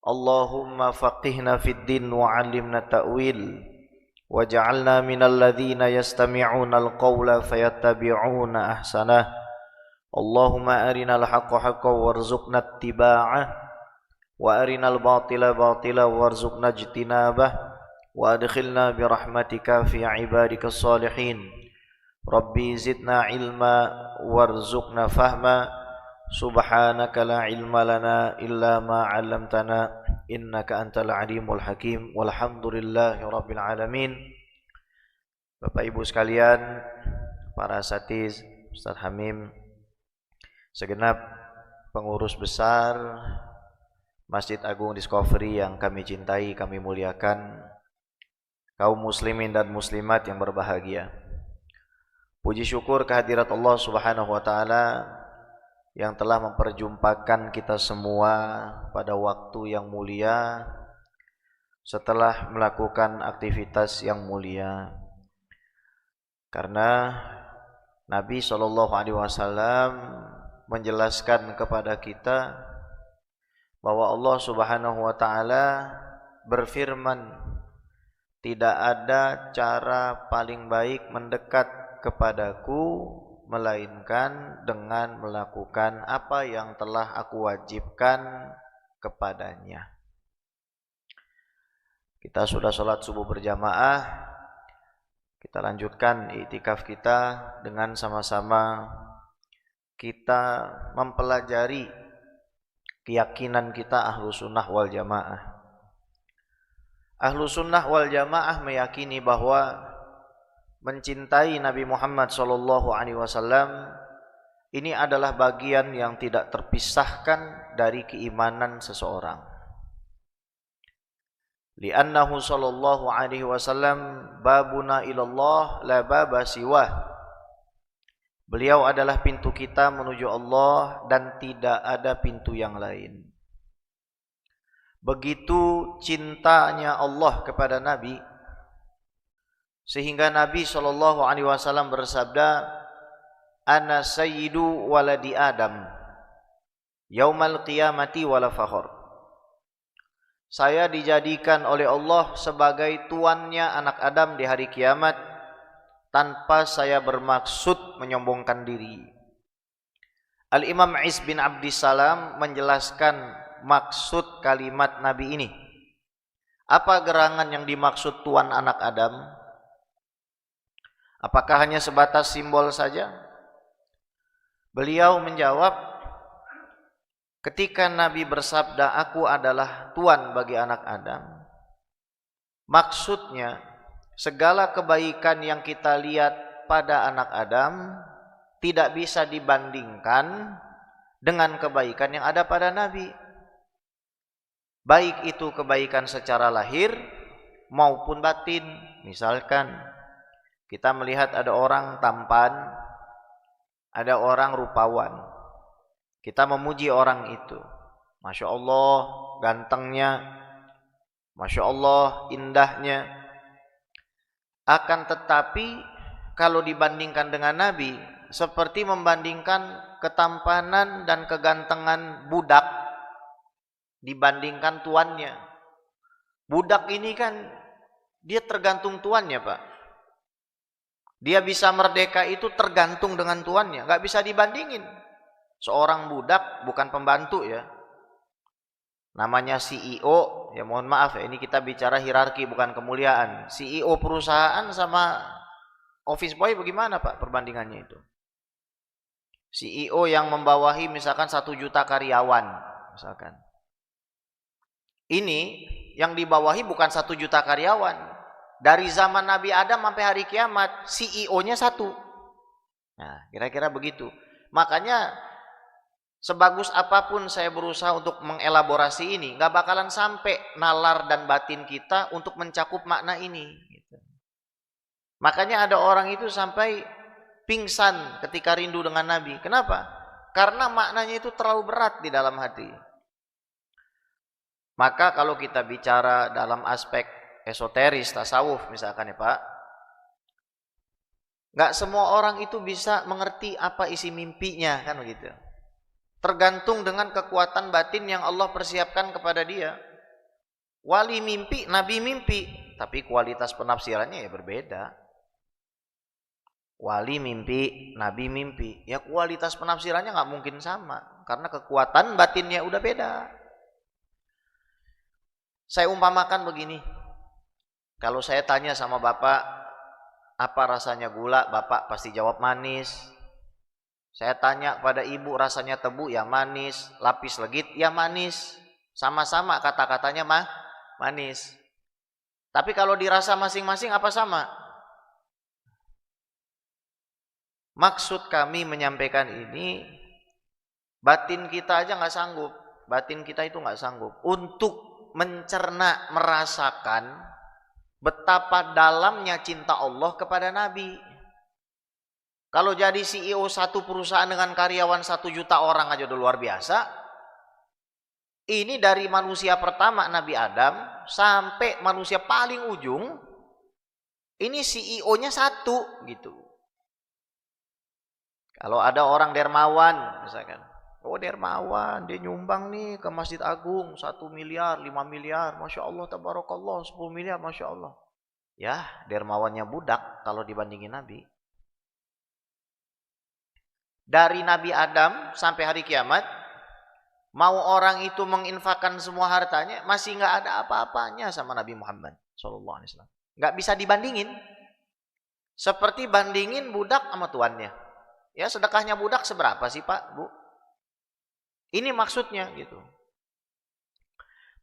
Allahumma faqihna fid din wa 'allimna ta'wil waj'alna minal ladzina yastami'una al-qawla fayattabi'una ahsanah. Allahumma arinal haqqa haqqan warzuqna ittiba'ah wa arinal batila batila warzuqna ijtinabah wa adkhilna birahmatika fi ibadikas salihin. Rabbi zidna ilma warzuqna fahma. Subhanaka la ilma lana illa ma 'allamtana innaka antal alimul hakim. Walhamdulillahi rabbil alamin. Bapak Ibu sekalian, para asatiz, Ustaz Hamim, segenap pengurus besar Masjid Agung Discovery yang kami cintai, kami muliakan, kaum muslimin dan muslimat yang berbahagia. Puji syukur kehadirat Allah Subhanahu wa taala yang telah memperjumpakan kita semua pada waktu yang mulia setelah melakukan aktivitas yang mulia. Karena Nabi SAW menjelaskan kepada kita bahwa Allah Subhanahu wa taala berfirman, tidak ada cara paling baik mendekat kepadaku melainkan dengan melakukan apa yang telah aku wajibkan kepadanya. Kita sudah sholat subuh berjamaah. Kita lanjutkan iktikaf kita dengan sama-sama kita mempelajari keyakinan kita ahlu sunnah wal jamaah. Ahlu sunnah wal jamaah meyakini bahwa mencintai Nabi Muhammad SAW ini adalah bagian yang tidak terpisahkan dari keimanan seseorang. Li'annahu sallallahu alaihi wasallam babuna ilallah la baba siwah. Beliau adalah pintu kita menuju Allah dan tidak ada pintu yang lain. Begitu cintanya Allah kepada Nabi, sehingga Nabi SAW bersabda, Ana sayyidu waladi Adam yaumal qiyamati wala fakhor. Saya dijadikan oleh Allah sebagai tuannya anak Adam di hari kiamat tanpa saya bermaksud menyombongkan diri. Al-Imam Is bin Abdissalam menjelaskan maksud kalimat Nabi ini. Apa gerangan yang dimaksud tuan anak Adam? Apakah hanya sebatas simbol saja? Beliau menjawab, ketika Nabi bersabda, aku adalah tuan bagi anak Adam, maksudnya segala kebaikan yang kita lihat pada anak Adam tidak bisa dibandingkan dengan kebaikan yang ada pada Nabi. Baik itu kebaikan secara lahir maupun batin. Misalkan kita melihat ada orang tampan, ada orang rupawan. Kita memuji orang itu. Masya Allah gantengnya, Masya Allah indahnya. Akan tetapi kalau dibandingkan dengan Nabi, seperti membandingkan ketampanan dan kegantengan budak dibandingkan tuannya. Budak ini kan dia tergantung tuannya, Pak. Dia bisa merdeka itu tergantung dengan tuannya, nggak bisa dibandingin. Seorang budak bukan pembantu ya, namanya CEO, ya mohon maaf ya, ini kita bicara hierarki bukan kemuliaan. CEO perusahaan sama office boy bagaimana Pak perbandingannya itu? CEO yang membawahi misalkan 1 juta karyawan misalkan. Ini yang dibawahi bukan 1 juta karyawan. Dari zaman Nabi Adam sampai hari kiamat, CEO-nya 1. Nah, kira-kira begitu. Makanya sebagus apapun saya berusaha untuk mengelaborasi ini, nggak bakalan sampai nalar dan batin kita untuk mencakup makna ini. Makanya ada orang itu sampai pingsan ketika rindu dengan Nabi. Kenapa? Karena maknanya itu terlalu berat di dalam hati. Maka kalau kita bicara dalam aspek esoteris, tasawuf misalkan ya Pak, nggak semua orang itu bisa mengerti apa isi mimpinya, kan begitu. Tergantung dengan kekuatan batin yang Allah persiapkan kepada dia. Wali mimpi, nabi mimpi, tapi kualitas penafsirannya ya berbeda. Wali mimpi, nabi mimpi, ya kualitas penafsirannya nggak mungkin sama, karena kekuatan batinnya udah beda. Saya umpamakan begini, kalau saya tanya sama bapak, apa rasanya gula, bapak pasti jawab manis. Saya tanya pada ibu, rasanya tebu, ya manis. Lapis legit, ya manis. Sama-sama kata-katanya manis. Tapi kalau dirasa masing-masing apa sama? Maksud kami menyampaikan ini, batin kita aja nggak sanggup. Batin kita itu nggak sanggup untuk mencerna, merasakan betapa dalamnya cinta Allah kepada Nabi. Kalau jadi CEO satu perusahaan dengan karyawan 1 juta orang aja udah luar biasa. Ini dari manusia pertama Nabi Adam sampai manusia paling ujung, ini CEO-nya 1 gitu. Kalau ada orang dermawan misalkan, oh dermawan, dia nyumbang nih ke Masjid Agung 1 miliar, 5 miliar, Masya Allah, tabarakallah, 10 miliar, Masya Allah. Ya, dermawannya budak kalau dibandingin Nabi. Dari Nabi Adam sampai hari kiamat, mau orang itu menginfakkan semua hartanya, masih nggak ada apa-apanya sama Nabi Muhammad SAW. Nggak bisa dibandingin. Seperti bandingin budak sama tuannya. Ya, sedekahnya budak seberapa sih Pak, Bu? Ini maksudnya gitu.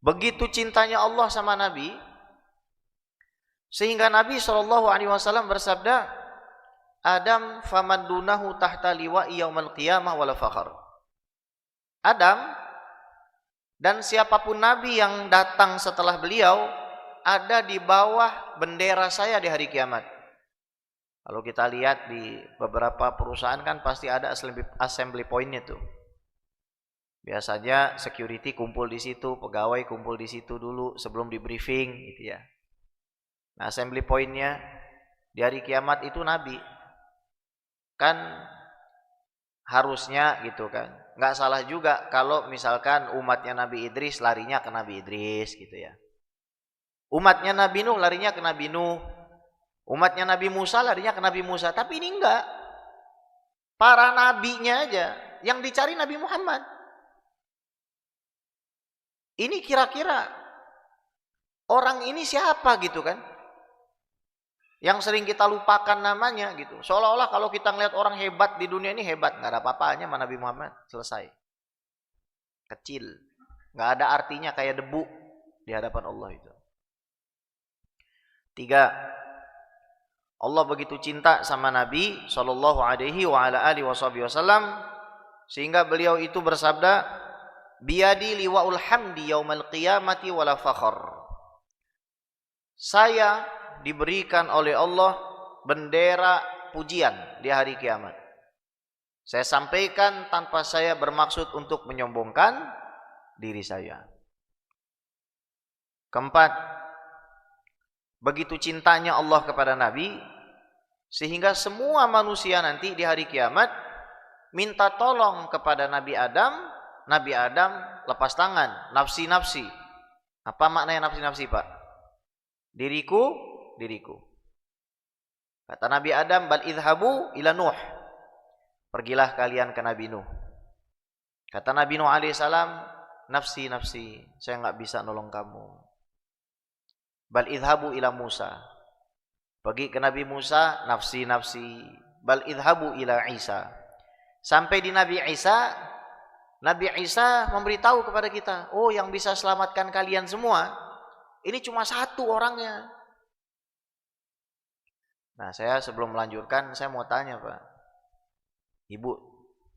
Begitu cintanya Allah sama Nabi, sehingga Nabi SAW bersabda, Adam faman dunahu tahta liwa'i yaumal qiyamah wala fakhar. Adam dan siapapun Nabi yang datang setelah beliau ada di bawah bendera saya di hari kiamat. Kalau kita lihat di beberapa perusahaan kan pasti ada assembly point-nya tuh. Biasanya security kumpul di situ, pegawai kumpul di situ dulu sebelum di briefing gitu ya. Nah, assembly point-nya di hari kiamat itu Nabi. Kan harusnya gitu kan. Nggak salah juga kalau misalkan umatnya Nabi Idris larinya ke Nabi Idris gitu ya. Umatnya Nabi Nuh larinya ke Nabi Nuh. Umatnya Nabi Musa larinya ke Nabi Musa. Tapi ini enggak. Para nabinya aja. Yang dicari Nabi Muhammad. Ini kira-kira orang ini siapa gitu kan? Yang sering kita lupakan namanya gitu. Seolah-olah kalau kita ngeliat orang hebat di dunia ini hebat. Nggak ada apa-apanya sama Nabi Muhammad. Selesai. Kecil. Nggak ada artinya kayak debu di hadapan Allah itu. 3. Allah begitu cinta sama Nabi sallallahu alaihi wa ala alihi wasallam sehingga beliau itu bersabda, "Biyadi liwaul hamdi yaumal qiyamati wala fakhr." Saya diberikan oleh Allah bendera pujian di hari kiamat. Saya sampaikan tanpa saya bermaksud untuk menyombongkan diri saya. 4. Begitu cintanya Allah kepada Nabi sehingga semua manusia nanti di hari kiamat minta tolong kepada Nabi Adam. Nabi Adam lepas tangan, nafsi-nafsi. Apa maknanya nafsi-nafsi, Pak? Diriku, diriku. Kata Nabi Adam, bal idhabu ila Nuh. Pergilah kalian ke Nabi Nuh. Kata Nabi Nuh alaihissalam, nafsi-nafsi, saya nggak bisa nolong kamu. Bal idhabu ila Musa. Pergi ke Nabi Musa, nafsi-nafsi. Bal idhabu ila Isa. Sampai di Nabi Isa, Nabi Isa memberitahu kepada kita, oh yang bisa selamatkan kalian semua, ini cuma 1 orangnya. Nah, saya sebelum melanjutkan, saya mau tanya Pak. Ibu,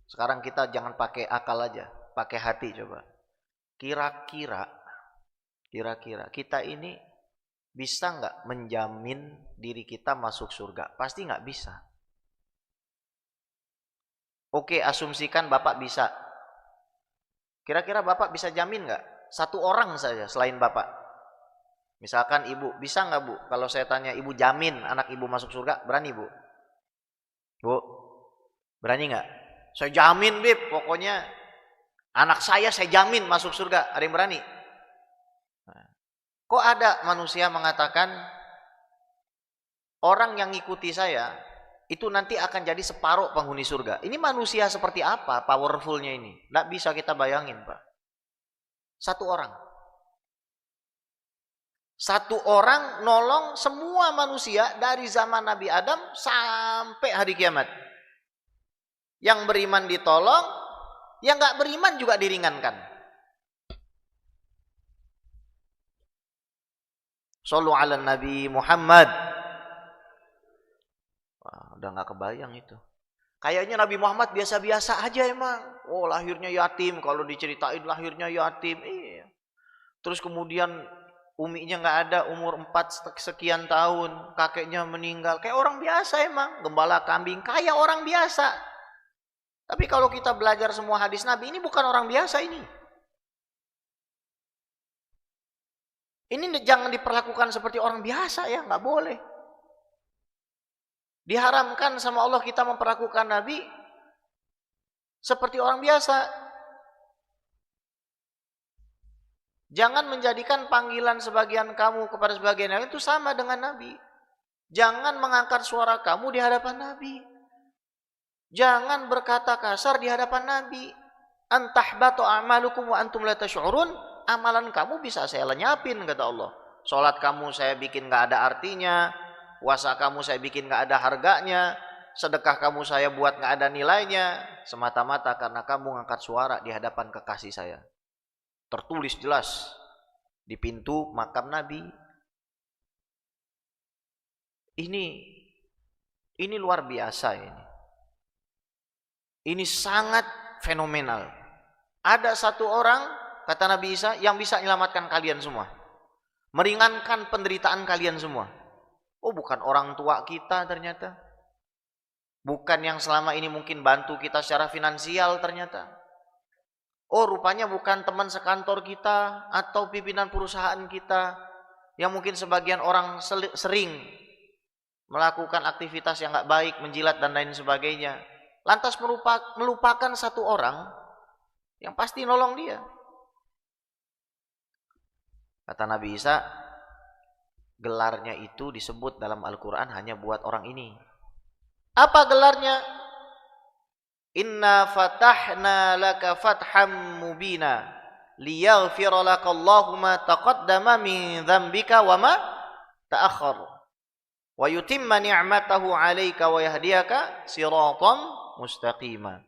sekarang kita jangan pakai akal aja, pakai hati coba. Kira-kira kita ini bisa nggak menjamin diri kita masuk surga? Pasti nggak bisa. Oke, asumsikan Bapak bisa. Kira-kira Bapak bisa jamin nggak? 1 orang saja selain Bapak. Misalkan Ibu, bisa nggak Bu? Kalau saya tanya Ibu jamin anak Ibu masuk surga, berani Bu? Bu, berani nggak? Saya jamin Bib, pokoknya anak saya jamin masuk surga. Ada yang berani? Kok ada manusia mengatakan orang yang ngikuti saya itu nanti akan jadi separuh penghuni surga. Ini manusia seperti apa powerfulnya ini? Nggak bisa kita bayangin, Pak. Satu orang nolong semua manusia dari zaman Nabi Adam sampai hari kiamat. Yang beriman ditolong, yang nggak beriman juga diringankan. Shallu ala Nabi Muhammad. Wah, udah nggak kebayang itu. Kayaknya Nabi Muhammad biasa-biasa aja emang. Oh, lahirnya yatim, kalau diceritain lahirnya yatim. Iya. Terus kemudian uminya nggak ada, umur 4 sekian tahun, kakeknya meninggal. Kayak orang biasa emang, gembala kambing, kayak orang biasa. Tapi kalau kita belajar semua hadis Nabi, ini bukan orang biasa ini. Ini jangan diperlakukan seperti orang biasa ya, nggak boleh. Diharamkan sama Allah kita memperlakukan Nabi seperti orang biasa. Jangan menjadikan panggilan sebagian kamu kepada sebagian yang itu sama dengan Nabi. Jangan mengangkat suara kamu di hadapan Nabi. Jangan berkata kasar di hadapan Nabi. Antahbatu a'malukum wa antum la tash'urun. Amalan kamu bisa saya lenyapin, kata Allah. Sholat kamu saya bikin gak ada artinya. Puasa kamu saya bikin gak ada harganya. Sedekah kamu saya buat gak ada nilainya. Semata-mata karena kamu ngangkat suara di hadapan kekasih saya. Tertulis jelas di pintu makam Nabi. Ini luar biasa ini. Ini sangat fenomenal. Ada satu orang, kata Nabi Isa, yang bisa menyelamatkan kalian semua. Meringankan penderitaan kalian semua. Oh, bukan orang tua kita ternyata. Bukan yang selama ini mungkin bantu kita secara finansial ternyata. Oh, rupanya bukan teman sekantor kita atau pimpinan perusahaan kita. Yang mungkin sebagian orang sering melakukan aktivitas yang gak baik, menjilat dan lain sebagainya. Lantas melupakan satu orang yang pasti nolong dia. Kata Nabi Isa, gelarnya itu disebut dalam Al-Quran hanya buat orang ini. Apa gelarnya? Inna fatahna laka fatham mubina liyaghfira laka Allahu ma taqaddama min dzambika wa ma ta'akhkhar wa yutimma ni'matahu 'alaika wa yahdiyaka siratan mustaqima.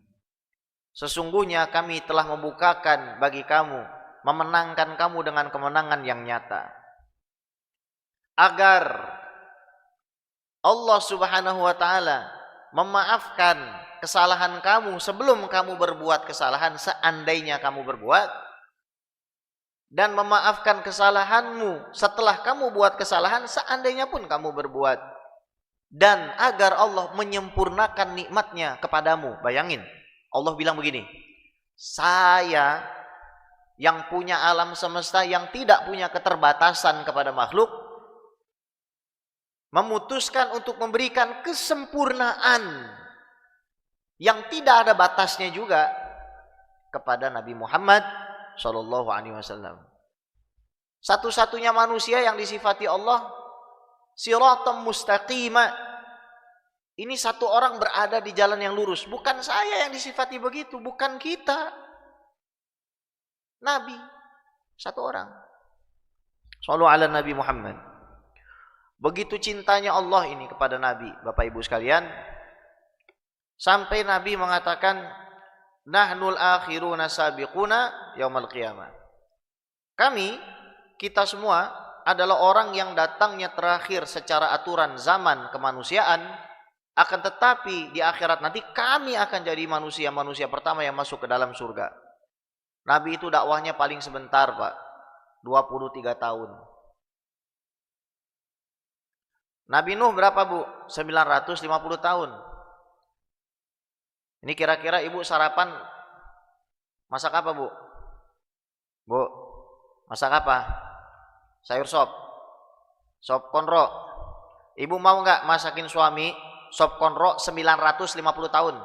Sesungguhnya kami telah membukakan bagi kamu, memenangkan kamu dengan kemenangan yang nyata, agar Allah Subhanahu wa taala memaafkan kesalahan kamu sebelum kamu berbuat kesalahan, seandainya kamu berbuat, dan memaafkan kesalahanmu setelah kamu buat kesalahan, seandainya pun kamu berbuat, dan agar Allah menyempurnakan nikmatnya kepadamu. Bayangin, Allah bilang begini, saya yang punya alam semesta, yang tidak punya keterbatasan kepada makhluk, memutuskan untuk memberikan kesempurnaan yang tidak ada batasnya juga kepada Nabi Muhammad Shallallahu Alaihi Wasallam. Satu-satunya manusia yang disifati Allah siratam mustaqima. Ini satu orang berada di jalan yang lurus. Bukan saya yang disifati begitu, bukan kita. Nabi, satu orang. Shallu ala Nabi Muhammad. Begitu cintanya Allah ini kepada Nabi, Bapak Ibu sekalian, sampai Nabi mengatakan, nahnul akhiruna sabiquna yaumal qiyamah. Kita semua adalah orang yang datangnya terakhir secara aturan zaman kemanusiaan, akan tetapi di akhirat nanti kami akan jadi manusia-manusia pertama yang masuk ke dalam surga. Nabi itu dakwahnya paling sebentar, Pak. 23 tahun. Nabi Nuh berapa, Bu? 950 tahun. Ini kira-kira Ibu sarapan masak apa, Bu? Bu, masak apa? Sayur sop. Sop konro. Ibu mau nggak masakin suami sop konro 950 tahun?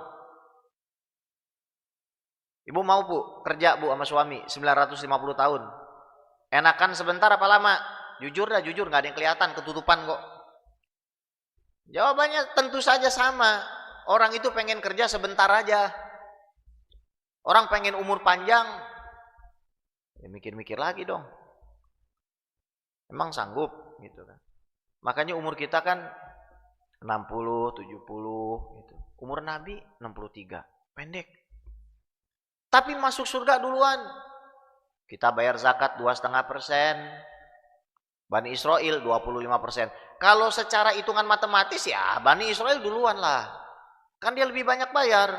Ibu mau, Bu, kerja, Bu, sama suami 950 tahun. Enakan sebentar apa lama? Jujur dah, jujur, nggak ada yang kelihatan, ketutupan kok. Jawabannya tentu saja sama. Orang itu pengen kerja sebentar aja. Orang pengen umur panjang, ya mikir-mikir lagi dong. Emang sanggup gitu kan. Makanya umur kita kan 60, 70 gitu. Umur Nabi 63, pendek. Tapi masuk surga duluan. Kita bayar zakat 2,5%. Bani Israel 25%. Kalau secara hitungan matematis ya Bani Israel duluan lah. Kan dia lebih banyak bayar.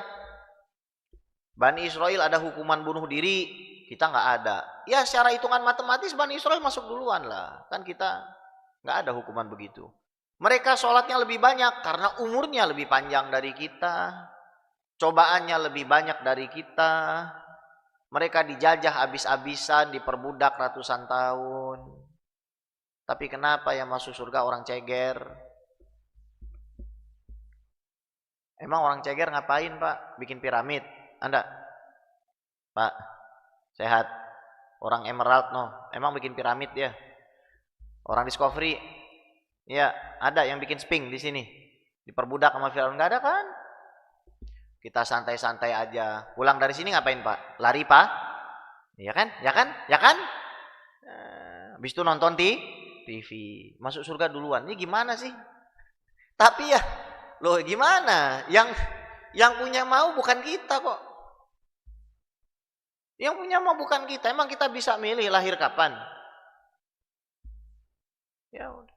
Bani Israel ada hukuman bunuh diri, kita nggak ada. Ya secara hitungan matematis Bani Israel masuk duluan lah. Kan kita nggak ada hukuman begitu. Mereka sholatnya lebih banyak karena umurnya lebih panjang dari kita. Cobaannya lebih banyak dari kita. Mereka dijajah habis-habisan, diperbudak ratusan tahun. Tapi kenapa yang masuk surga orang ceger? Emang orang ceger ngapain Pak? Bikin piramid? Anda? Pak, sehat. Orang Emerald no, emang bikin piramid ya? Orang Discovery, ya ada yang bikin Sphinx di sini. Diperbudak sama Firaun, nggak ada kan? Kita santai-santai aja. Pulang dari sini ngapain Pak? Lari Pak? Ya kan? Ya kan? Ya kan? Habis itu nonton TV. Masuk surga duluan. Ini gimana sih? Tapi ya, loh gimana? Yang punya mau bukan kita kok. Yang punya mau bukan kita. Emang kita bisa milih lahir kapan? Ya udah.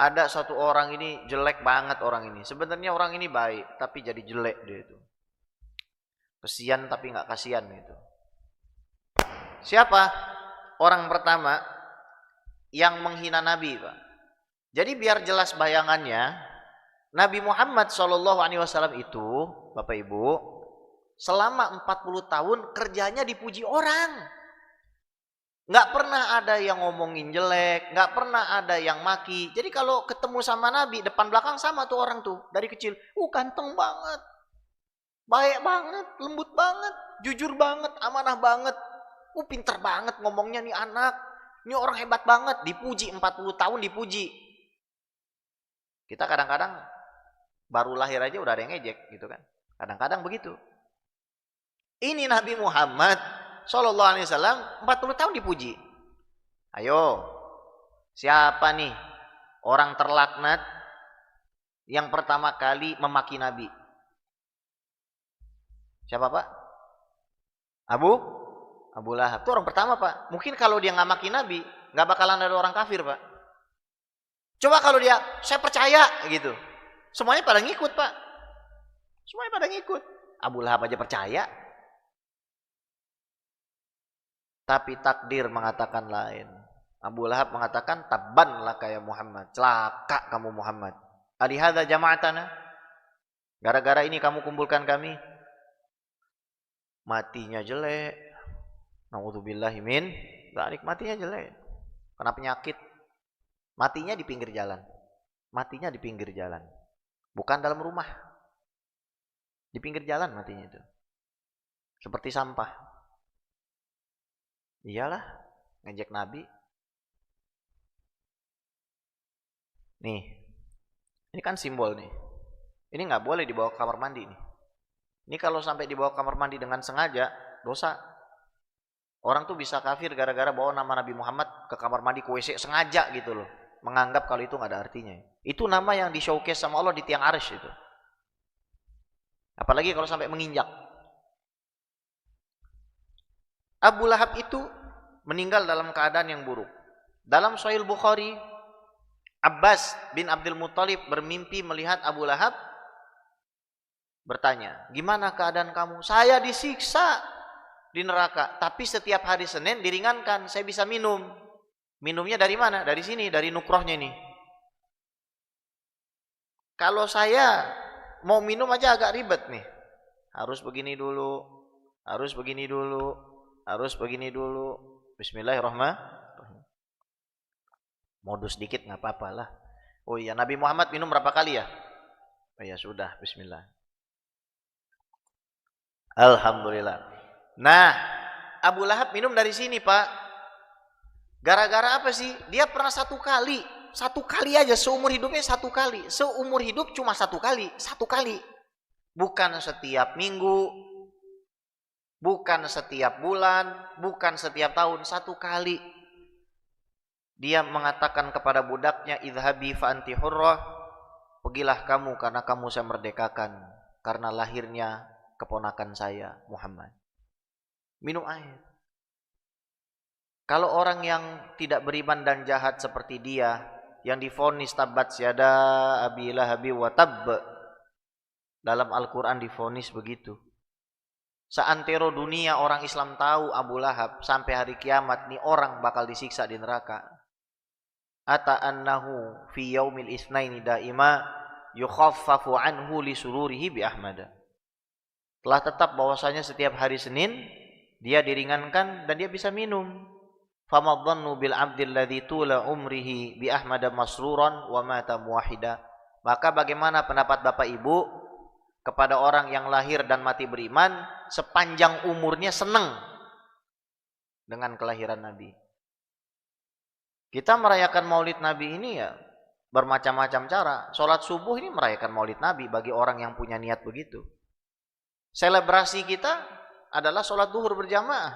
Ada satu orang ini jelek banget orang ini. Sebenarnya orang ini baik, tapi jadi jelek dia itu. Kesian tapi nggak kasihan itu. Siapa? Orang pertama yang menghina Nabi, Pak. Jadi biar jelas bayangannya, Nabi Muhammad SAW itu, Bapak Ibu, selama 40 tahun kerjanya dipuji orang. Nggak pernah ada yang ngomongin jelek, nggak pernah ada yang maki. Jadi kalau ketemu sama Nabi, depan belakang sama tuh orang tuh. Dari kecil, ganteng banget, baik banget, lembut banget, jujur banget, amanah banget. Pinter banget ngomongnya nih anak. Ini orang hebat banget, dipuji 40 tahun dipuji. Kita kadang-kadang baru lahir aja udah ada yang ngejek gitu kan. Kadang-kadang begitu. Ini Nabi Muhammad Sallallahu Alaihi Wasallam 40 tahun dipuji. Ayo, siapa nih orang terlaknat yang pertama kali memaki Nabi? Siapa Pak? Abu Lahab. Itu orang pertama Pak. Mungkin kalau dia nggak maki Nabi, nggak bakalan ada orang kafir Pak. Coba kalau dia, saya percaya gitu. Semuanya pada ngikut Pak. Semuanya pada ngikut. Abu Lahab aja percaya. Tapi takdir mengatakan lain. Abu Lahab mengatakan, tabban laka ya Muhammad. Celaka kamu Muhammad. Alihada jama'atana. Gara-gara ini kamu kumpulkan kami. Matinya jelek. Na'udzubillahi min dzalik, matinya jelek. Kena penyakit. Matinya di pinggir jalan. Matinya di pinggir jalan. Bukan dalam rumah. Di pinggir jalan matinya itu. Seperti sampah. Iyalah, ngejek Nabi. Nih, ini kan simbol nih. Ini nggak boleh dibawa ke kamar mandi nih. Ini kalau sampai dibawa ke kamar mandi dengan sengaja, dosa. Orang tuh bisa kafir gara-gara bawa nama Nabi Muhammad ke kamar mandi ke WC sengaja gitu loh. Menganggap kalau itu nggak ada artinya. Itu nama yang di showcase sama Allah di tiang arsy itu. Apalagi kalau sampai menginjak. Abu Lahab itu meninggal dalam keadaan yang buruk. Dalam Sahih Bukhari, Abbas bin Abdul Muttalib bermimpi melihat Abu Lahab bertanya, gimana keadaan kamu? Saya disiksa di neraka, tapi setiap hari Senin diringankan, saya bisa minum. Minumnya dari mana? Dari sini, dari nukrohnya ini. Kalau saya mau minum aja agak ribet nih. Harus begini dulu, harus begini dulu, harus begini dulu. Bismillahirrahmanirrahim. Modus dikit nggak apa-apa lah. Oh iya, Nabi Muhammad minum berapa kali ya? Oh ya sudah, bismillah. Alhamdulillah. Nah, Abu Lahab minum dari sini Pak. Gara-gara apa sih? Dia pernah satu kali aja seumur hidupnya, satu kali. Seumur hidup cuma satu kali. Bukan setiap minggu, bukan setiap bulan, bukan setiap tahun, satu kali. Dia mengatakan kepada budaknya, idhabi fa anti hurrah, pergilah kamu karena kamu saya merdekakan, karena lahirnya keponakan saya Muhammad. Minum air. Kalau orang yang tidak beriman dan jahat seperti dia, yang divonis tabat syada abi lahabi wa tabb, dalam Al-Quran divonis begitu. Seantero dunia orang Islam tahu Abu Lahab, sampai hari kiamat nih orang bakal disiksa di neraka. Ata annahu fi yaumil isnaini daima yukhaffafu anhu li sururihi bi Ahmad. Telah tetap bahwasanya setiap hari Senin dia diringankan dan dia bisa minum. Famadhannu bil abdil ladzi tula umrihi bi Ahmad masruran wa mata muwahhida. Maka bagaimana pendapat Bapak Ibu kepada orang yang lahir dan mati beriman sepanjang umurnya senang dengan kelahiran Nabi? Kita merayakan Maulid Nabi ini ya bermacam-macam cara. Sholat subuh ini merayakan Maulid Nabi bagi orang yang punya niat begitu. Selebrasi kita adalah sholat duhur berjamaah.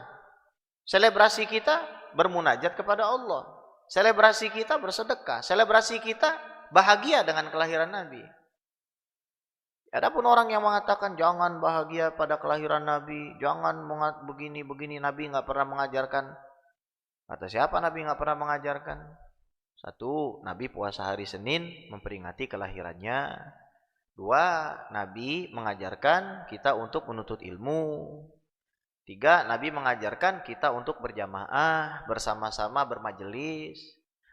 Selebrasi kita bermunajat kepada Allah. Selebrasi kita bersedekah. Selebrasi kita bahagia dengan kelahiran Nabi. Adapun orang yang mengatakan jangan bahagia pada kelahiran Nabi, jangan begini-begini, Nabi nggak pernah mengajarkan. Kata siapa Nabi nggak pernah mengajarkan? Satu, Nabi puasa hari Senin memperingati kelahirannya. Dua, Nabi mengajarkan kita untuk menuntut ilmu. Tiga, Nabi mengajarkan kita untuk berjamaah, bersama-sama bermajelis.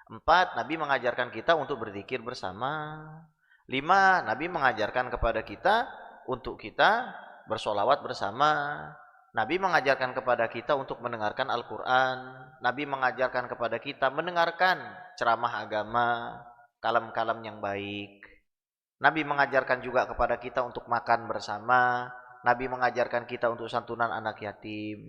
Empat, Nabi mengajarkan kita untuk berzikir bersama. Lima, Nabi mengajarkan kepada kita untuk kita bersolawat bersama. Nabi mengajarkan kepada kita untuk mendengarkan Al-Quran. Nabi mengajarkan kepada kita mendengarkan ceramah agama, kalam-kalam yang baik. Nabi mengajarkan juga kepada kita untuk makan bersama. Nabi mengajarkan kita untuk santunan anak yatim.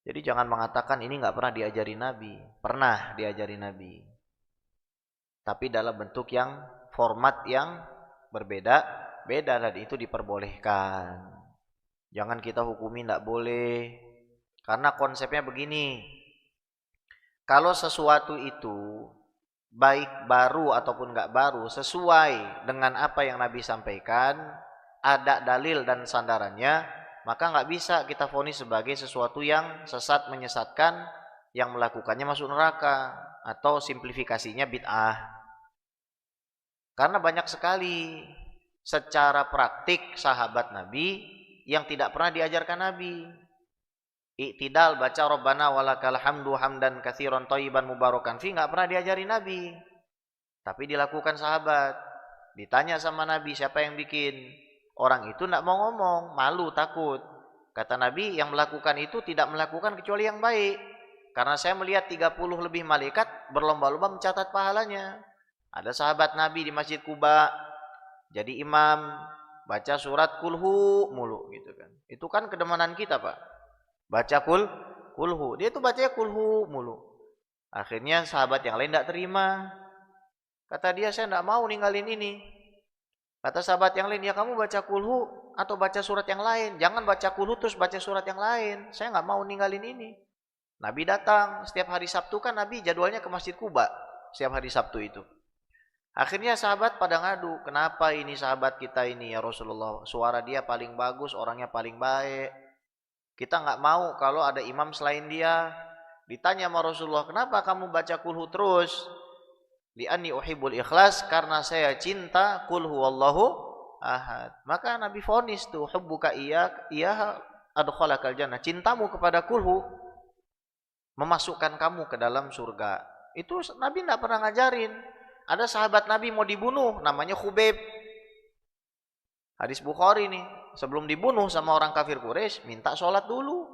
Jadi jangan mengatakan ini nggak pernah diajari Nabi. Pernah diajari Nabi. Tapi dalam bentuk yang format yang berbeda-beda, dan itu diperbolehkan. Jangan kita hukumi tidak boleh. Karena konsepnya begini. Kalau sesuatu itu baik baru ataupun enggak baru, sesuai dengan apa yang Nabi sampaikan, ada dalil dan sandarannya, maka enggak bisa kita vonis sebagai sesuatu yang sesat, menyesatkan, yang melakukannya masuk neraka, atau simplifikasinya bid'ah. Karena banyak sekali secara praktik sahabat Nabi yang tidak pernah diajarkan Nabi. Iktidal, baca Rabbana walakal hamdu hamdan katsiran thayyiban mubarakan fi, enggak pernah diajari Nabi. Tapi dilakukan sahabat. Ditanya sama Nabi, siapa yang bikin? Orang itu enggak mau ngomong, malu, takut. Kata Nabi, yang melakukan itu tidak melakukan kecuali yang baik. Karena saya melihat 30 lebih malaikat berlomba-lomba mencatat pahalanya. Ada sahabat Nabi di Masjid Quba jadi imam, baca surat kulhu mulu gitu kan. Itu kan kedemanan kita, Pak. Baca kulhu. Dia tuh bacanya kulhu mulu. Akhirnya sahabat yang lain tidak terima. Kata dia, saya tidak mau ninggalin ini. Kata sahabat yang lain, ya kamu baca kulhu atau baca surat yang lain. Jangan baca kulhu terus baca surat yang lain. Saya nggak mau ninggalin ini. Nabi datang setiap hari Sabtu, kan Nabi jadwalnya ke Masjid Quba setiap hari Sabtu itu. Akhirnya sahabat pada ngadu, kenapa ini sahabat kita ini ya Rasulullah, suara dia paling bagus, orangnya paling baik. Kita nggak mau kalau ada imam selain dia. Ditanya sama Rasulullah, kenapa kamu baca kulhu terus? Li'anni uhibbul ikhlas, karena saya cinta qul huwallahu ahad. Maka Nabi vonis tuh, hubbuka iyyaha adkhalakal jannah. Cintamu kepada kulhu memasukkan kamu ke dalam surga. Itu Nabi tidak pernah ngajarin. Ada sahabat Nabi mau dibunuh, namanya Khubayb. Hadis Bukhari nih, sebelum dibunuh sama orang kafir Quraisy, minta sholat dulu.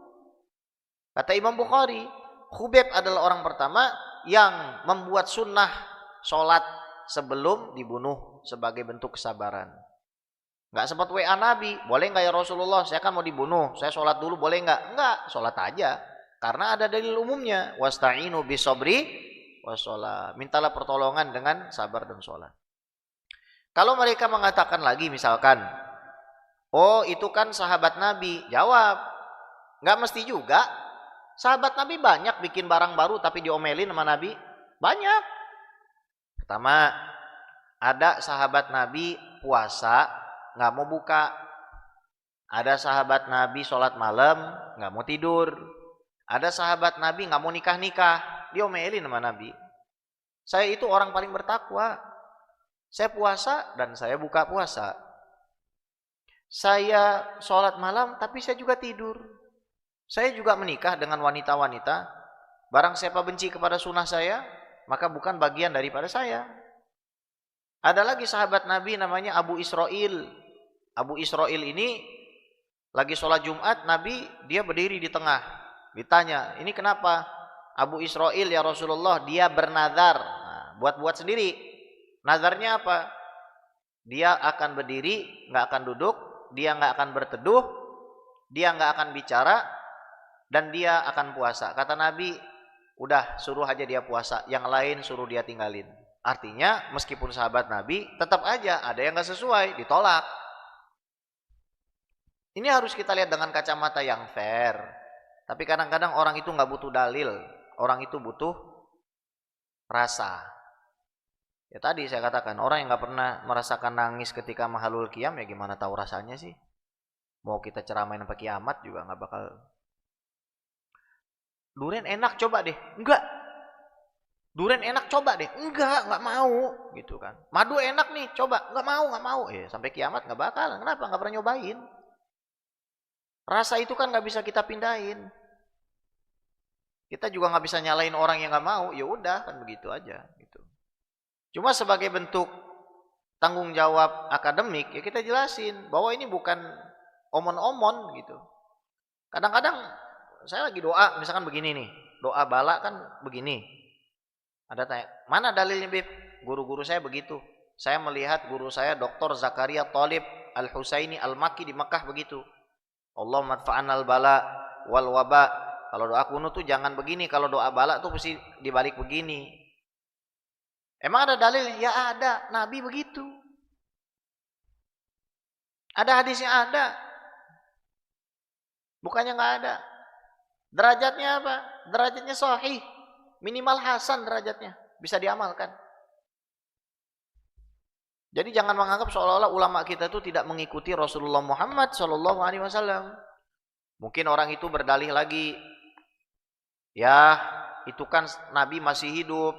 Kata Imam Bukhari, Khubayb adalah orang pertama yang membuat sunnah sholat sebelum dibunuh sebagai bentuk kesabaran. Nggak sempat WA Nabi, boleh nggak ya Rasulullah, saya kan mau dibunuh, saya sholat dulu boleh nggak? Nggak, sholat aja. Karena ada dalil umumnya, wasta'inu bisabri wassalah. Mintalah pertolongan dengan sabar dan sholat. Kalau mereka mengatakan lagi misalkan, oh itu kan sahabat Nabi. Jawab, nggak mesti juga. Sahabat Nabi banyak bikin barang baru tapi diomelin sama Nabi. Banyak. Pertama, ada sahabat Nabi puasa nggak mau buka. Ada sahabat Nabi sholat malam nggak mau tidur. Ada sahabat Nabi nggak mau nikah-nikah, diomelin sama Nabi. Saya itu orang paling bertakwa. Saya puasa dan saya buka puasa. Saya sholat malam tapi saya juga tidur. Saya juga menikah dengan wanita-wanita. Barang siapa benci kepada sunnah saya, maka bukan bagian daripada saya. Ada lagi sahabat Nabi namanya Abu Israil. Abu Israil ini lagi sholat Jumat, Nabi dia berdiri di tengah. Ditanya, ini kenapa? Abu Israil ya Rasulullah, dia bernazar. Nah, buat-buat sendiri. Nazarnya apa? Dia akan berdiri, nggak akan duduk, dia nggak akan berteduh, dia nggak akan bicara, dan dia akan puasa. Kata Nabi, udah suruh aja dia puasa, yang lain suruh dia tinggalin. Artinya, meskipun sahabat Nabi, tetap aja ada yang nggak sesuai, ditolak. Ini harus kita lihat dengan kacamata yang fair. Tapi kadang-kadang orang itu nggak butuh dalil, orang itu butuh rasa. Ya tadi saya katakan, orang yang nggak pernah merasakan nangis ketika mahalul qiyam, ya gimana tahu rasanya sih? Mau kita ceramain sampai kiamat juga nggak bakal. Durian enak coba deh, enggak. Durian enak coba deh, enggak mau, gitu kan. Madu enak nih, coba, nggak mau. Sampai kiamat nggak bakal. Kenapa? Nggak pernah nyobain. Rasa itu kan nggak bisa kita pindahin. Kita juga nggak bisa nyalain orang yang nggak mau. Ya udah kan begitu aja. Gitu. Cuma sebagai bentuk tanggung jawab akademik ya kita jelasin bahwa ini bukan omon-omon gitu. Kadang-kadang saya lagi doa misalkan begini nih, doa bala kan begini. Ada tanya, mana dalilnya Bib? Guru-guru saya begitu. Saya melihat guru saya Dr. Zakaria Thalib Al-Husaini Al-Makki di Mekah begitu. Allahumma adfa'anal bala wal waba. Kalau doa kunut tuh jangan begini, kalau doa bala tuh mesti dibalik begini. Emang ada dalil? Ya ada, Nabi begitu. Ada hadisnya ada. Bukannya nggak ada. Derajatnya apa? Derajatnya sahih. Minimal hasan derajatnya. Bisa diamalkan. Jadi jangan menganggap seolah-olah ulama kita itu tidak mengikuti Rasulullah Muhammad SAW. Mungkin orang itu berdalih lagi, ya itu kan Nabi masih hidup,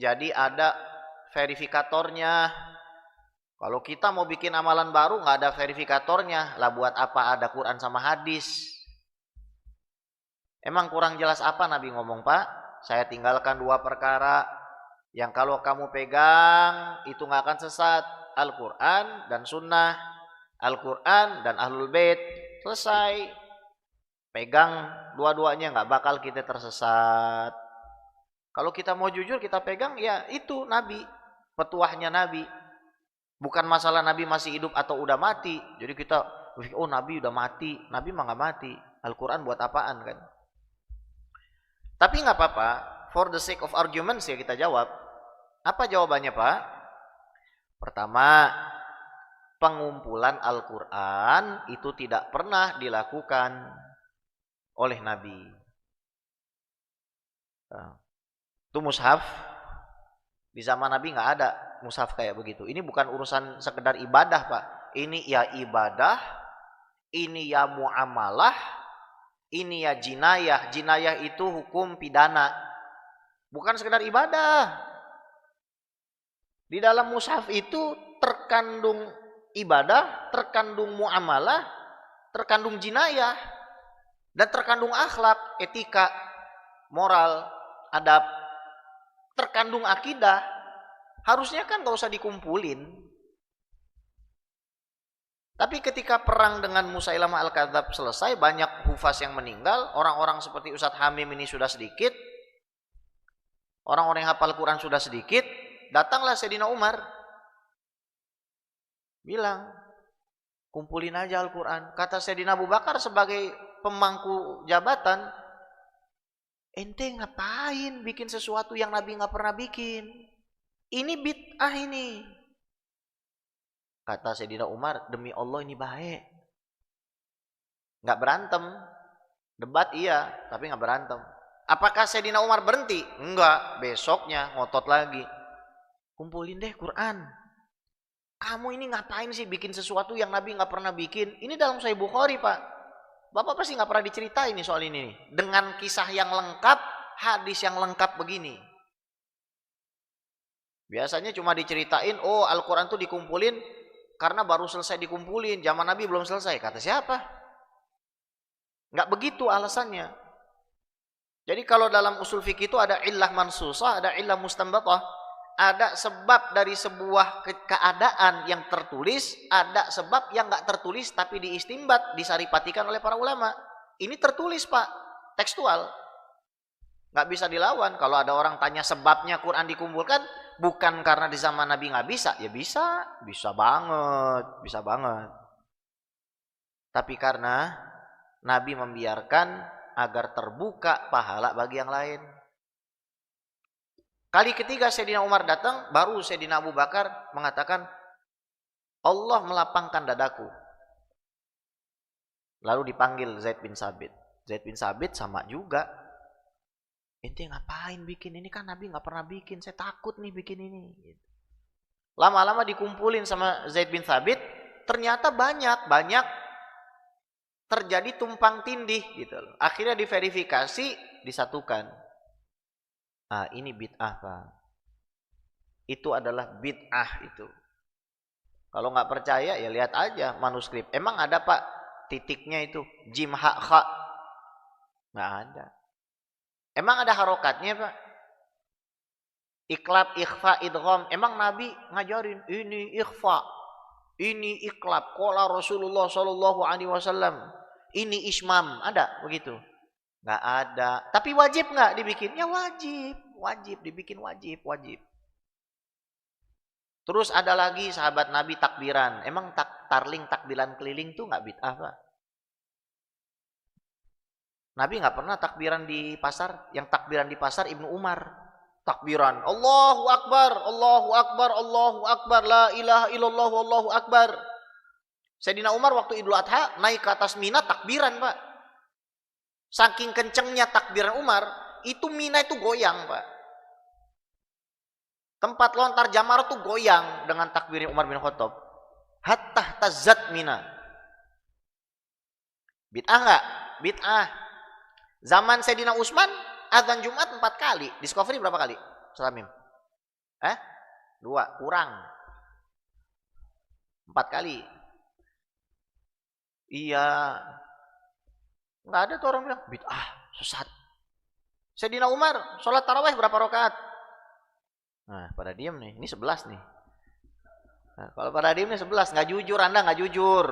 jadi ada verifikatornya. Kalau kita mau bikin amalan baru nggak ada verifikatornya, lah buat apa ada Quran sama hadis? Emang kurang jelas apa Nabi ngomong, Pak? Saya tinggalkan 2 perkara yang kalau kamu pegang itu nggak akan sesat. Al-Quran dan Sunnah, Al-Quran dan Ahlul Bait. Selesai. Pegang dua-duanya nggak bakal kita tersesat. Kalau kita mau jujur kita pegang ya itu Nabi, petuahnya Nabi. Bukan masalah Nabi masih hidup atau udah mati. Jadi kita, oh Nabi udah mati, Nabi mah nggak mati. Al-Quran buat apaan kan? Tapi nggak apa-apa. For the sake of arguments ya kita jawab. Apa jawabannya Pak? Pertama, pengumpulan Al-Quran itu tidak pernah dilakukan oleh Nabi. Itu mushaf. Di zaman Nabi nggak ada mushaf kayak begitu. Ini bukan urusan sekedar ibadah Pak. Ini ya ibadah, ini ya muamalah, ini ya jinayah. Jinayah itu hukum pidana. Bukan sekedar ibadah. Di dalam mushaf itu terkandung ibadah, terkandung muamalah, terkandung jinayah, dan terkandung akhlak, etika, moral, adab, terkandung akidah. Harusnya kan gak usah dikumpulin. Tapi ketika perang dengan Musailamah Al-Kadzab selesai, banyak hufaz yang meninggal, orang-orang seperti Ustadz Hamim ini sudah sedikit, orang-orang yang hafal Quran sudah sedikit, datanglah Sayyidina Umar bilang, kumpulin aja Al-Quran. Kata Sayyidina Abu Bakar sebagai pemangku jabatan, Ente ngapain bikin sesuatu yang Nabi nggak pernah bikin? Ini bid'ah ini. Kata Sayyidina Umar, demi Allah ini baik. Nggak berantem. Debat iya, tapi nggak berantem. Apakah Sayyidina Umar berhenti? Enggak, besoknya ngotot lagi. Kumpulin deh Quran. Kamu ini ngapain sih bikin sesuatu yang Nabi nggak pernah bikin? Ini dalam Sahih Bukhari, Pak. Bapak pasti nggak pernah diceritain nih soal ini. Dengan kisah yang lengkap, hadis yang lengkap begini. Biasanya cuma diceritain, oh Al-Quran tuh dikumpulin karena baru selesai dikumpulin. Zaman Nabi belum selesai. Kata siapa? Nggak begitu alasannya. Jadi kalau dalam usul fikih itu ada illah mansusah, ada illah mustanbatah. Ada sebab dari sebuah keadaan yang tertulis, ada sebab yang nggak tertulis tapi diistimbat, disaripatikan oleh para ulama. Ini tertulis, Pak, tekstual. Nggak bisa dilawan. Kalau ada orang tanya sebabnya Quran dikumpulkan, bukan karena di zaman Nabi nggak bisa, ya bisa banget. Tapi karena Nabi membiarkan agar terbuka pahala bagi yang lain. Kali ketiga Sayyidina Umar datang, baru Sayyidina Abu Bakar mengatakan, Allah melapangkan dadaku. Lalu dipanggil Zaid bin Sabit. Zaid bin Sabit sama juga. Ente ngapain bikin ini, kan Nabi nggak pernah bikin, saya takut nih bikin ini. Lama-lama dikumpulin sama Zaid bin Sabit, ternyata banyak terjadi tumpang tindih gitu loh. Akhirnya diverifikasi, disatukan. Ah, ini bid'ah, Pak. Itu adalah bid'ah itu. Kalau nggak percaya ya lihat aja manuskrip. Emang ada, Pak, titiknya itu jim ha kha? Nggak ada. Emang ada harokatnya, Pak? Iklab, ikhfa, idgham. Emang Nabi ngajarin ini ikhfa, ini iklab. Qala Rasulullah sallallahu alaihi wasallam. Ini ismam, ada begitu? Nggak ada. Tapi wajib nggak dibikin? Ya wajib dibikin, wajib. Terus ada lagi sahabat Nabi takbiran. Emang tarling takbiran keliling tuh nggak bid'ah, Pak? Nabi nggak pernah takbiran di pasar. Yang takbiran di pasar Ibnu Umar. Takbiran, Allahu Akbar, Allahu Akbar, Allahu Akbar, la ilaha illallah, Allahu Akbar. Sayyidina Umar waktu Idul Adha naik ke atas Mina takbiran, Pak. Saking kencengnya takbiran Umar, itu Mina itu goyang, Pak. Tempat lontar jamar itu goyang dengan takbirnya Umar bin Khattab. Hatta tazat Mina. Bid'ah enggak? Bid'ah. Zaman Sayyidina Utsman, azan Jumat 4 kali. Discovery berapa kali? Salamim. 2, kurang. 4 kali. Iya. Nggak ada tuh orang bilang, bid'ah, sesat. Sayyidina Umar, sholat tarawih berapa rakaat? Nah, pada diem nih, ini 11 nih. Nah, kalau pada diem nih 11, nggak jujur, Anda nggak jujur.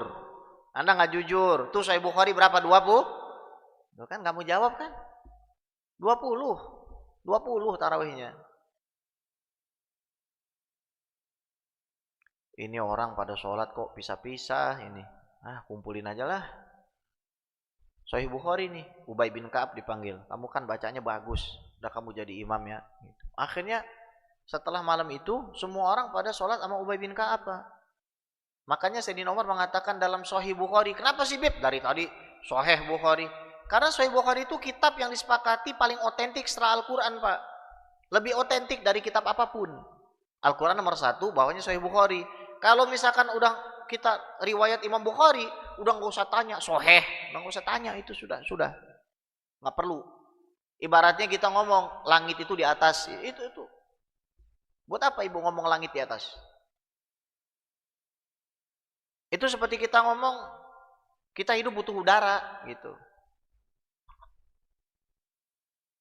Anda nggak jujur. Tuh Sahih Bukhari berapa? 20? Tuh kan kamu jawab kan? 20 tarawihnya. Ini orang pada sholat kok pisah-pisah ini. Kumpulin aja lah. Sahih Bukhari nih, Ubay bin Ka'ab dipanggil. Kamu kan bacanya bagus, udah kamu jadi imam ya. Akhirnya setelah malam itu semua orang pada sholat sama Ubay bin Ka'ab, Pak. Makanya Sayyidina Umar mengatakan dalam Sahih Bukhari, kenapa sih Bib? Dari tadi Sahih Bukhari. Karena Sahih Bukhari itu kitab yang disepakati paling otentik setelah Al-Quran, Pak. Lebih otentik dari kitab apapun. Al-Quran nomor 1, bawahnya Sahih Bukhari. Kalau misalkan udah kita riwayat Imam Bukhari, udah nggak usah tanya Sahih, nggak usah tanya, itu sudah nggak perlu. Ibaratnya kita ngomong langit itu di atas, itu buat apa ibu ngomong langit di atas? Itu seperti kita ngomong kita hidup butuh udara gitu,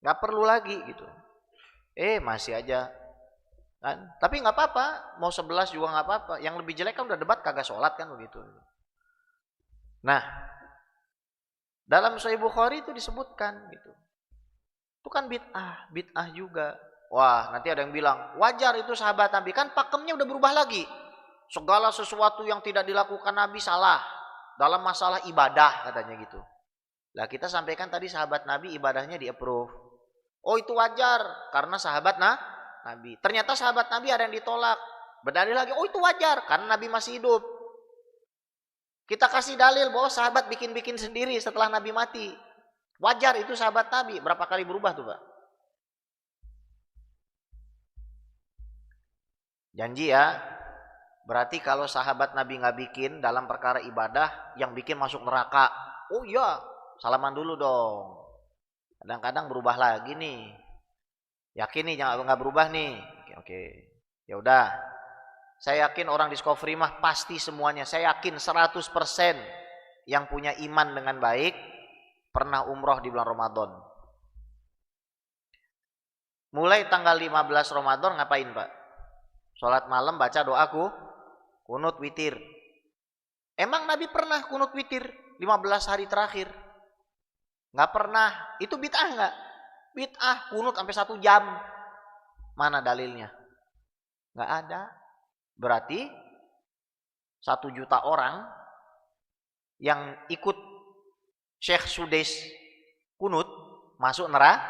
nggak perlu lagi gitu. Masih aja kan? Tapi nggak apa-apa, mau 11 juga nggak apa-apa. Yang lebih jelek kan udah debat kagak sholat kan begitu. Nah, dalam Sahih Bukhari itu disebutkan gitu. Itu kan bid'ah juga. Wah, nanti ada yang bilang wajar itu sahabat Nabi, kan pakemnya udah berubah lagi. Segala sesuatu yang tidak dilakukan Nabi salah dalam masalah ibadah katanya gitu. Lah kita sampaikan tadi sahabat Nabi ibadahnya di-approve. Oh itu wajar karena sahabat Nabi. Ternyata sahabat Nabi ada yang ditolak. Berdalil lagi, oh itu wajar karena Nabi masih hidup. Kita kasih dalil bahwa sahabat bikin-bikin sendiri setelah Nabi mati. Wajar itu sahabat Nabi. Berapa kali berubah tuh Pak? Janji ya. Berarti kalau sahabat Nabi nggak bikin dalam perkara ibadah, yang bikin masuk neraka. Oh iya, salaman dulu dong. Kadang-kadang berubah lagi nih. Yakin nih jangan nggak berubah nih. Oke. Ya udah. Saya yakin orang Discovery mah pasti semuanya. Saya yakin 100% yang punya iman dengan baik pernah umroh di bulan Ramadan. Mulai tanggal 15 Ramadan ngapain Pak? Sholat malam baca doaku, kunut witir. Emang Nabi pernah kunut witir 15 hari terakhir? Nggak pernah. Itu bid'ah nggak? Bid'ah kunut sampai 1 jam. Mana dalilnya? Nggak ada. Berarti 1 juta orang yang ikut Syekh Sudais kunut masuk neraka?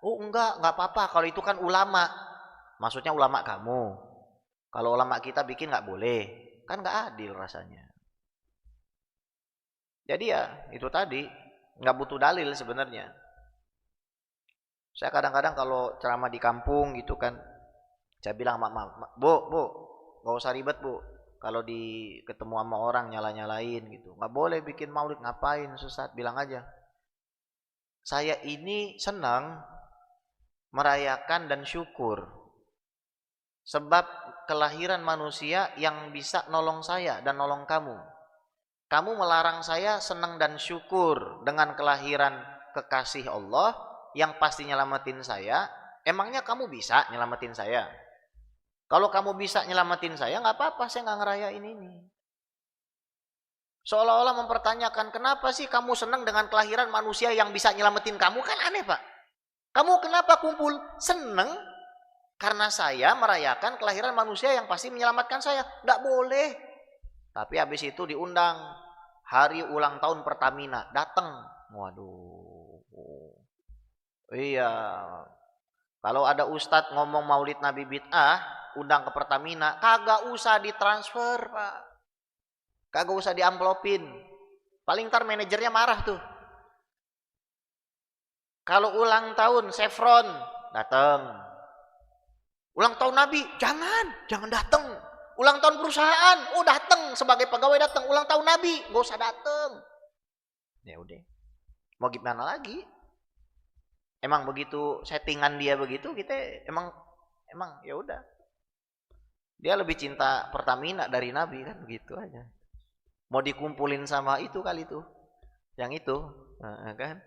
Oh enggak apa-apa. Kalau itu kan ulama. Maksudnya ulama kamu. Kalau ulama kita bikin nggak boleh. Kan nggak adil rasanya. Jadi ya itu tadi. Nggak butuh dalil sebenarnya. Saya kadang-kadang kalau ceramah di kampung gitu kan. Saya bilang bu, nggak usah ribet bu. Kalau ketemu sama orang nyala-nyalain gitu. Nggak boleh bikin maulid, ngapain sesat. Bilang aja. Saya ini senang merayakan dan syukur. Sebab kelahiran manusia yang bisa nolong saya dan nolong kamu. Kamu melarang saya senang dan syukur dengan kelahiran kekasih Allah yang pasti nyelamatin saya. Emangnya kamu bisa nyelamatin saya? Kalau kamu bisa nyelamatin saya, nggak apa-apa, saya nggak ngerayain ini. Seolah-olah mempertanyakan, kenapa sih kamu senang dengan kelahiran manusia yang bisa nyelamatin kamu? Kan aneh Pak. Kamu kenapa kumpul? Senang karena saya merayakan kelahiran manusia yang pasti menyelamatkan saya. Nggak boleh. Tapi habis itu diundang hari ulang tahun Pertamina. Datang. Waduh. Iya. Kalau ada ustadz ngomong maulid Nabi bid'ah, undang ke Pertamina, kagak usah ditransfer Pak. Kagak usah diamplopin. Paling ntar manajernya marah tuh. Kalau ulang tahun Chevron, datang. Ulang tahun Nabi, jangan datang. Ulang tahun perusahaan, oh datang sebagai pegawai datang. Ulang tahun Nabi, gak usah datang. Ya udah. Mau gimana lagi? Emang begitu settingan dia begitu, kita emang ya udah. Dia lebih cinta Pertamina dari Nabi kan begitu aja. Mau dikumpulin sama itu kali itu. Yang itu, kan?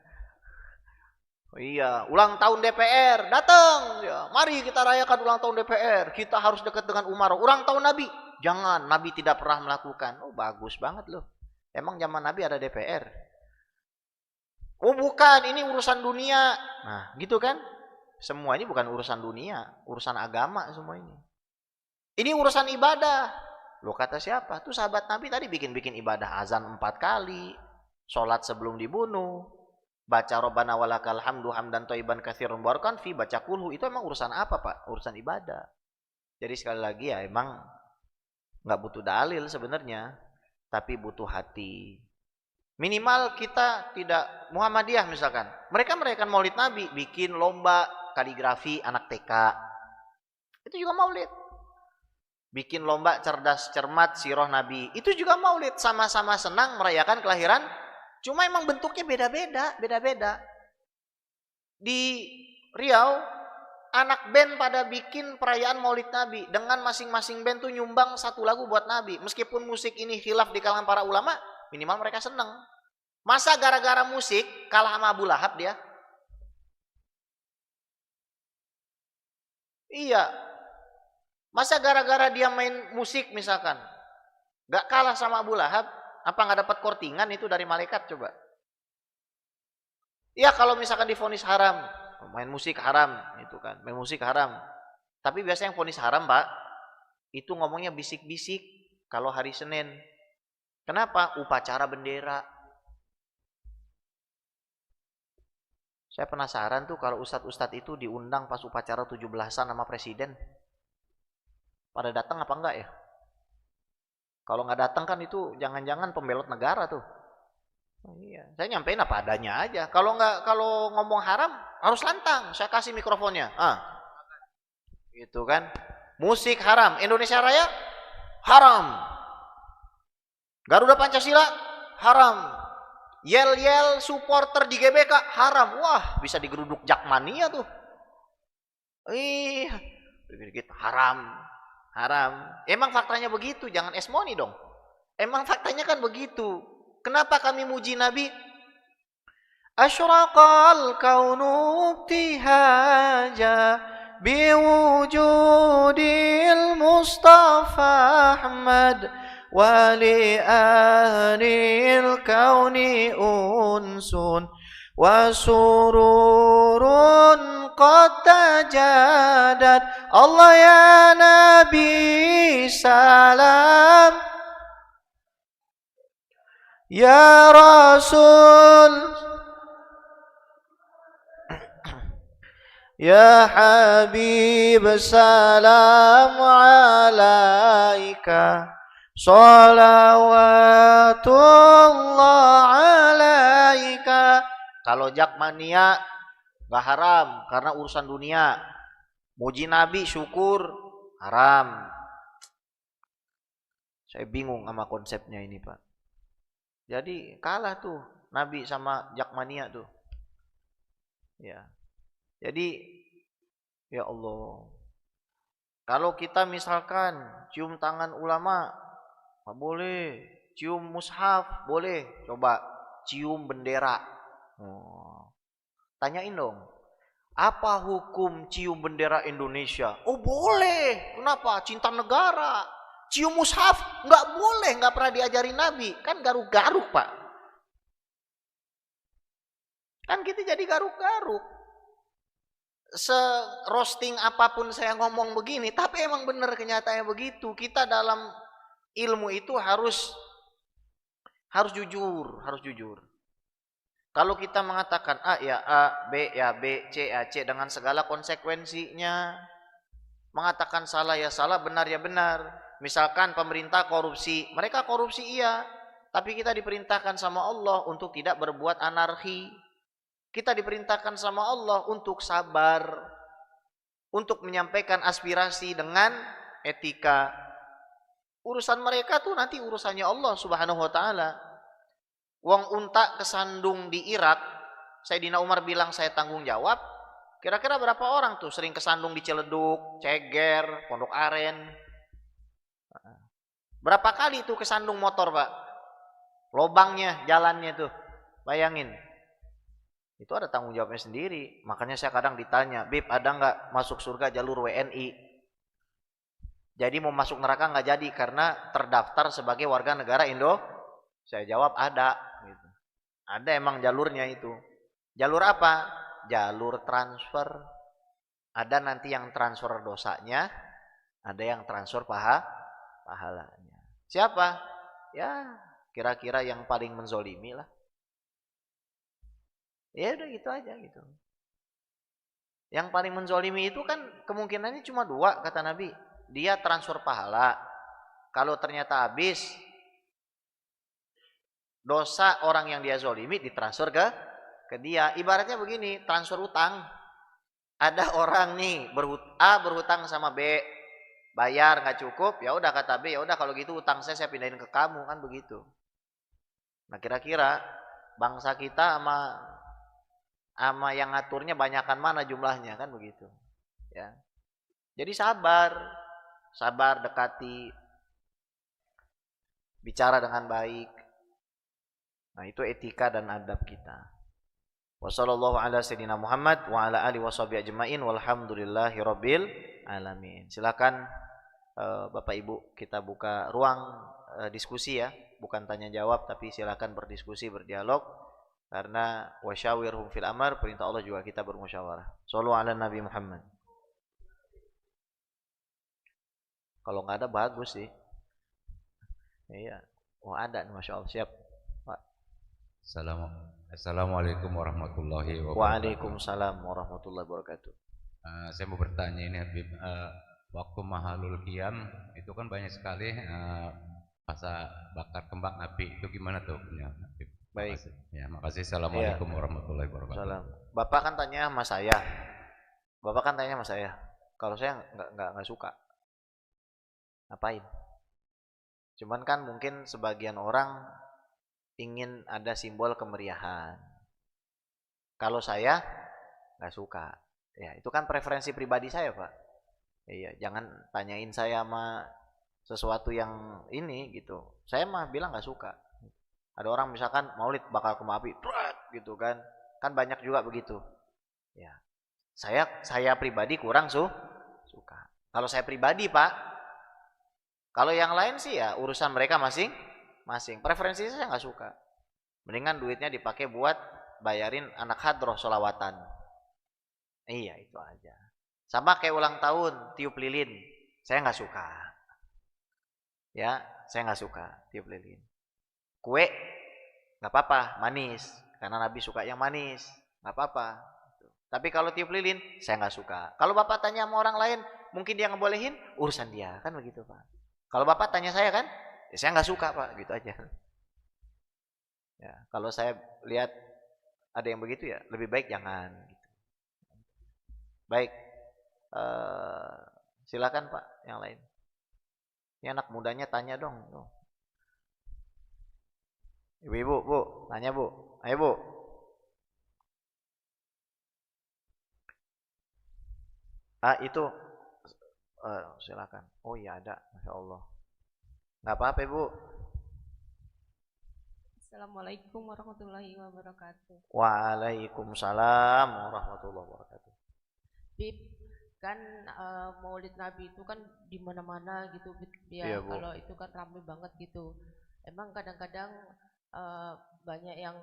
Oh iya, ulang tahun DPR, datang. Ya, mari kita rayakan ulang tahun DPR. Kita harus dekat dengan Umar. Ulang tahun Nabi, jangan. Nabi tidak pernah melakukan. Oh bagus banget loh. Emang zaman Nabi ada DPR? Oh bukan, ini urusan dunia. Nah, gitu kan? Semua ini bukan urusan dunia, urusan agama semua ini. Ini urusan ibadah. Loh kata siapa? Tuh sahabat Nabi tadi bikin ibadah azan 4 kali, sholat sebelum dibunuh. Baca Rabbana walakal hamdu hamdan thayyiban katsiran mubarakan fi, baca kulhu, itu emang urusan apa Pak? Urusan ibadah. Jadi sekali lagi ya emang nggak butuh dalil sebenarnya, tapi butuh hati. Minimal kita tidak Muhammadiyah misalkan. Mereka merayakan Maulid Nabi, bikin lomba kaligrafi anak TK. Itu juga Maulid. Bikin lomba cerdas cermat sirah Nabi. Itu juga Maulid, sama-sama senang merayakan kelahiran. Cuma emang bentuknya beda-beda. Di Riau, anak band pada bikin perayaan Maulid Nabi. Dengan masing-masing band tuh nyumbang 1 lagu buat Nabi. Meskipun musik ini khilaf di kalangan para ulama, minimal mereka senang. Masa gara-gara musik kalah sama Abu Lahab dia? Iya. Masa gara-gara dia main musik misalkan, gak kalah sama Abu Lahab? Apa nggak dapat kortingan itu dari malaikat coba? Ya kalau misalkan divonis haram, main musik haram, itu kan, main musik haram. Tapi biasanya yang vonis haram Pak, itu ngomongnya bisik-bisik kalau hari Senin. Kenapa? Upacara bendera. Saya penasaran tuh kalau ustadz-ustadz itu diundang pas upacara 17-an sama presiden. Pada datang apa enggak ya? Kalau nggak datang kan itu jangan-jangan pembelot negara tuh. Oh, iya, saya nyampein apa adanya aja. Kalau ngomong haram harus lantang. Saya kasih mikrofonnya. Gitu kan. Musik haram, Indonesia Raya haram. Garuda Pancasila haram. Yel-yel supporter di GBK haram. Wah, bisa digeruduk Jakmania tuh. Haram. Haram. Emang faktanya begitu, jangan esmoni dong. Emang faktanya kan begitu. Kenapa kami muji Nabi? Asyraqal kaunu ibtihaja biwujudil Mustafa Ahmad wa li ahlil kauni unsun wa sururun qad tajadat. Allah ya Nabi salam, ya Rasul, ya Habib salam alaika, salawatullah alaika. Kalau Jakmania gak haram karena urusan dunia. Muji Nabi syukur haram. Saya bingung sama konsepnya ini, Pak. Jadi kalah tuh Nabi sama Jakmania tuh. Ya. Jadi ya Allah. Kalau kita misalkan cium tangan ulama, nggak boleh. Cium mushaf boleh. Coba cium bendera. Tanyain dong. Apa hukum cium bendera Indonesia? Oh boleh. Kenapa? Cinta negara. Cium mushaf nggak boleh, nggak pernah diajarin Nabi. Kan garuk-garuk, Pak. Kan kita jadi garuk-garuk. Se-roasting apapun saya ngomong begini, tapi emang benar kenyataannya begitu. Kita dalam ilmu itu harus jujur. Kalau kita mengatakan A ya A, B ya B, C ya C dengan segala konsekuensinya. Mengatakan salah ya salah, benar ya benar. Misalkan pemerintah korupsi, mereka korupsi iya, tapi kita diperintahkan sama Allah untuk tidak berbuat anarki. Kita diperintahkan sama Allah untuk sabar, untuk menyampaikan aspirasi dengan etika. Urusan mereka tuh nanti urusannya Allah Subhanahu wa taala. Wong unta kesandung di Irak, Sayyidina Umar bilang saya tanggung jawab. Kira-kira berapa orang tuh sering kesandung di Ciledug, Ceger, Pondok Aren? Berapa kali tuh kesandung motor, Pak? Lobangnya, jalannya tuh. Bayangin. Itu ada tanggung jawabnya sendiri. Makanya saya kadang ditanya, Bib, ada nggak masuk surga jalur WNI? Jadi mau masuk neraka nggak jadi karena terdaftar sebagai warga negara Indo? Saya jawab ada. Gitu. Ada emang jalurnya itu. Jalur apa? Jalur transfer. Ada nanti yang transfer dosanya, ada yang transfer pahalanya. Siapa? Ya, kira-kira yang paling menzolimi lah. Ya udah gitu aja gitu. Yang paling menzolimi itu kan kemungkinannya cuma dua kata Nabi. Dia transfer pahala. Kalau ternyata habis, dosa orang yang dia zolimi ditransfer ke dia. Ibaratnya begini, transfer utang. Ada orang nih berhutang sama B, bayar nggak cukup, ya udah kata B, ya udah kalau gitu utang saya pindahin ke kamu, kan begitu. Nah kira-kira bangsa kita sama yang ngaturnya banyakan mana jumlahnya, kan begitu. Ya. Jadi sabar dekati, bicara dengan baik. Nah itu etika dan adab kita. Wassallallahu ala sayyidina Muhammad wa ala alihi washabihi ajmain walhamdulillahirabbil alamin. Silakan Bapak Ibu, kita buka ruang diskusi ya, bukan tanya jawab tapi silakan berdiskusi, berdialog karena wasyawirhum fil amr, perintah Allah juga kita bermusyawarah. Shallu ala Nabi Muhammad. Kalau nggak ada bagus sih. Iya. Oh ada nih, Masya Allah. Siap Pak. Assalamualaikum. Assalamualaikum warahmatullahi wabarakatuh. Waalaikumsalam warahmatullahi wabarakatuh. Saya mau bertanya ini Habib, waktu Mahalul Qiyam itu kan banyak sekali masa bakar kembang api itu gimana tuh punya Habib? Baik. Makasih. Ya, makasih. Iya. Assalamualaikum warahmatullahi wabarakatuh. Salam. Bapak kan tanya sama saya. Bapak kan tanya sama saya. Kalau saya nggak suka. Ngapain? Cuman kan mungkin sebagian orang ingin ada simbol kemeriahan. Kalau saya nggak suka. Ya, itu kan preferensi pribadi saya, Pak. Iya, jangan tanyain saya sama sesuatu yang ini gitu. Saya mah bilang nggak suka. Ada orang misalkan maulid bakal kembang api, gitu kan. Kan banyak juga begitu. Ya, saya pribadi kurang suka. Kalau saya pribadi, Pak, kalau yang lain sih ya urusan mereka masing-masing. Preferensi saya nggak suka. Mendingan duitnya dipakai buat bayarin anak hadroh solawatan. Iya itu aja. Sama kayak ulang tahun tiup lilin, saya nggak suka. Ya, saya nggak suka tiup lilin. Kue nggak apa-apa, manis, karena Nabi suka yang manis, nggak apa-apa. Tapi kalau tiup lilin, saya nggak suka. Kalau bapak tanya sama orang lain, mungkin dia ngebolehin, urusan dia, kan begitu pak. Kalau bapak tanya saya kan, ya saya nggak suka pak, gitu aja. Ya, kalau saya lihat ada yang begitu ya, lebih baik jangan. Gitu. Baik, eh, silakan pak, yang lain. Ini anak mudanya tanya dong. Ibu-ibu, bu, tanya bu. Ayo bu. Itu silakan. Oh iya ada, masya Allah. Nggak apa-apa bu. Assalamualaikum warahmatullahi wabarakatuh. Waalaikumsalam warahmatullahi wabarakatuh. Bib, kan Maulid Nabi itu kan di mana-mana gitu, Bib. Iya Ya, bu. kalau itu kan ramai banget gitu. Emang kadang-kadang banyak yang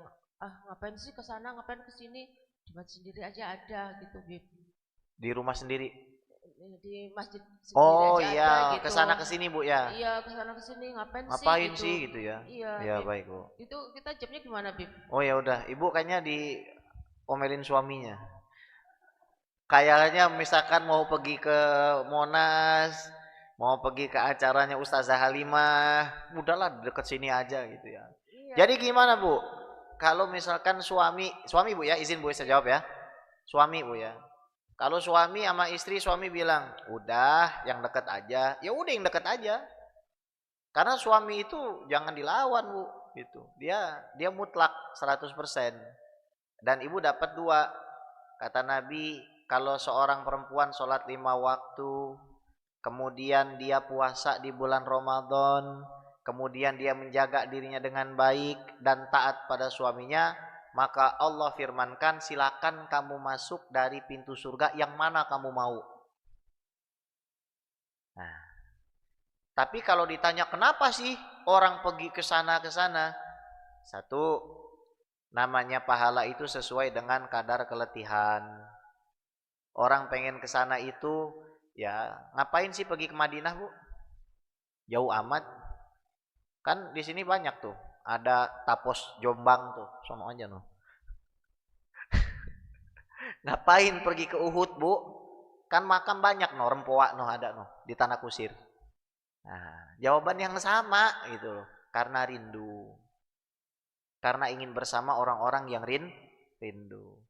ngapain sih ke sana, ngapain ke sini? Di masjid sendiri aja ada gitu, Bib. Di rumah sendiri. Di masjid sendiri Oh aja iya, ada gitu. kesana kesini bu ya. Iya, ke sana ke sini Ngapain gitu. sih gitu ya? Iya, Iya Bib. baik bu. Itu kita jamnya gimana, Bib? Oh ya udah, ibu kayaknya diomelin suaminya. Kayaknya misalkan mau pergi ke Monas, mau pergi ke acaranya Ustazah Halimah, udahlah deket sini aja gitu ya. Iya. Jadi gimana bu? Kalau misalkan suami bu ya, izin bu saya jawab ya. Suami bu ya. Kalau suami sama istri, suami bilang, udah yang deket aja, ya udah yang deket aja. Karena suami itu jangan dilawan bu, gitu. Dia mutlak 100%. Dan ibu dapat dua. Kata Nabi, kalau seorang perempuan sholat 5 waktu, kemudian dia puasa di bulan Ramadan, kemudian dia menjaga dirinya dengan baik dan taat pada suaminya, maka Allah firmankan, silakan kamu masuk dari pintu surga yang mana kamu mau. Nah, tapi kalau ditanya kenapa sih orang pergi ke sana ke sana? Satu, namanya pahala itu sesuai dengan kadar keletihan. Orang pengen ke sana itu, ya ngapain sih pergi ke Madinah, Bu? Jauh amat. Kan di sini banyak tuh. Ada Tapos Jombang tuh, sono aja noh. Ngapain pergi ke Uhud, Bu? Kan makan banyak noh, rempoa noh ada noh di tanah kusir. Nah, jawaban yang sama gitu loh. Karena rindu. Karena ingin bersama orang-orang yang rindu.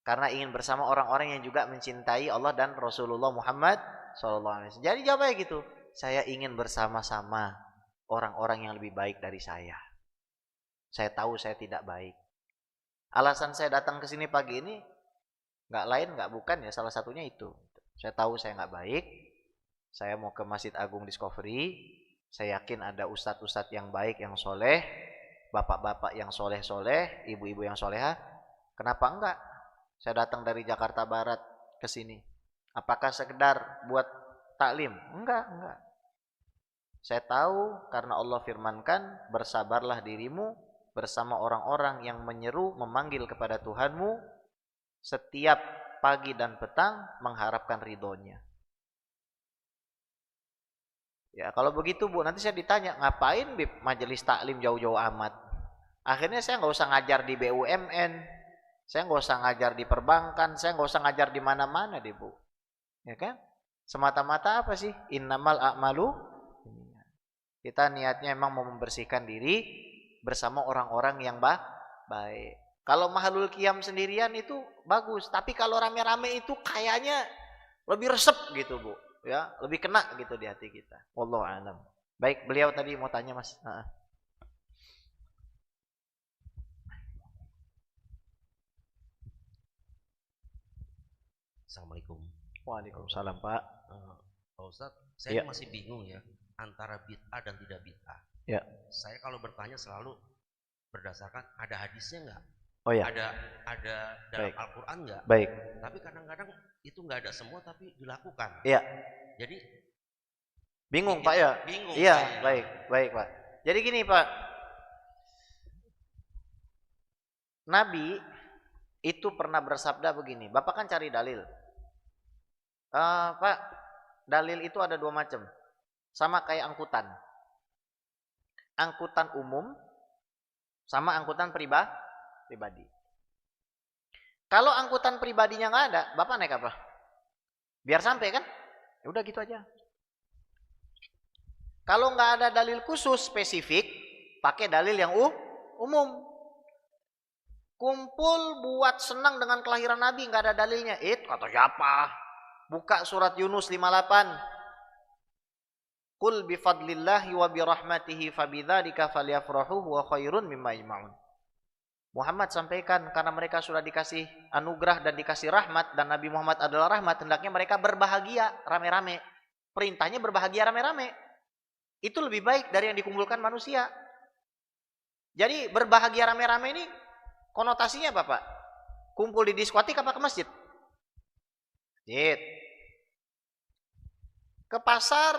Karena ingin bersama orang-orang yang juga mencintai Allah dan Rasulullah Muhammad SAW. Jadi jawabnya gitu. Saya ingin bersama-sama orang-orang yang lebih baik dari saya. Saya tahu saya tidak baik. Alasan saya datang ke sini pagi ini nggak lain nggak bukan ya salah satunya itu. Saya tahu saya nggak baik. Saya mau ke Masjid Agung Discovery. Saya yakin ada ustadz-ustadz yang baik, yang soleh, bapak-bapak yang soleh-soleh, ibu-ibu yang soleha. Kenapa enggak? Saya datang dari Jakarta Barat ke sini. Apakah sekedar buat taklim? Enggak. Saya tahu karena Allah firmankan, bersabarlah dirimu bersama orang-orang yang menyeru, memanggil kepada Tuhanmu setiap pagi dan petang mengharapkan ridhonya. Ya kalau begitu Bu, nanti saya ditanya, ngapain Bib majelis taklim jauh-jauh amat? Akhirnya saya nggak usah ngajar di BUMN, saya nggak usah ngajar di perbankan, saya nggak usah ngajar di mana-mana deh Bu. Ya kan? Semata-mata apa sih? Innamal a'malu. Kita niatnya emang mau membersihkan diri bersama orang-orang yang baik. Kalau mahalul qiyam sendirian itu bagus, tapi kalau rame-rame itu kayaknya lebih resep gitu Bu. Ya, lebih kena gitu di hati kita. Wallahu a'lam. Baik, beliau tadi mau tanya Mas. Assalamualaikum. Waalaikumsalam Pak. Pak Ustadz, saya Ya. masih bingung ya antara bid'ah dan tidak bid'ah. Ya. Saya kalau bertanya selalu berdasarkan ada hadisnya nggak? Oh ya. Ada dalam Baik. Al-Quran nggak? Baik. Tapi kadang-kadang itu nggak ada semua tapi dilakukan. Iya. Jadi Bingung Pak ya? bingung. Iya, saya. baik Pak. Jadi gini Pak. Nabi itu pernah bersabda begini. Bapak kan cari dalil. Pak, dalil itu ada dua macam. Sama kayak angkutan. Angkutan umum sama angkutan pribadi. Kalau angkutan pribadinya nggak ada, Bapak naik apa? Biar sampai kan? Ya udah gitu aja. Kalau nggak ada dalil khusus spesifik, pakai dalil yang umum. Kumpul buat senang dengan kelahiran Nabi, nggak ada dalilnya. Kata siapa? Buka surat Yunus 58. Qul bifadlillahi wa birahmatihi fabidzalika falyafrahu huwa khairun mimma yajma'un. Muhammad sampaikan, karena mereka sudah dikasih anugerah dan dikasih rahmat, dan Nabi Muhammad adalah rahmat, hendaknya mereka berbahagia rame-rame. Perintahnya berbahagia rame-rame. Itu lebih baik dari yang dikumpulkan manusia. Jadi berbahagia rame-rame ini konotasinya apa Pak? Kumpul di diskotik apa ke masjid? Masjid. Ke pasar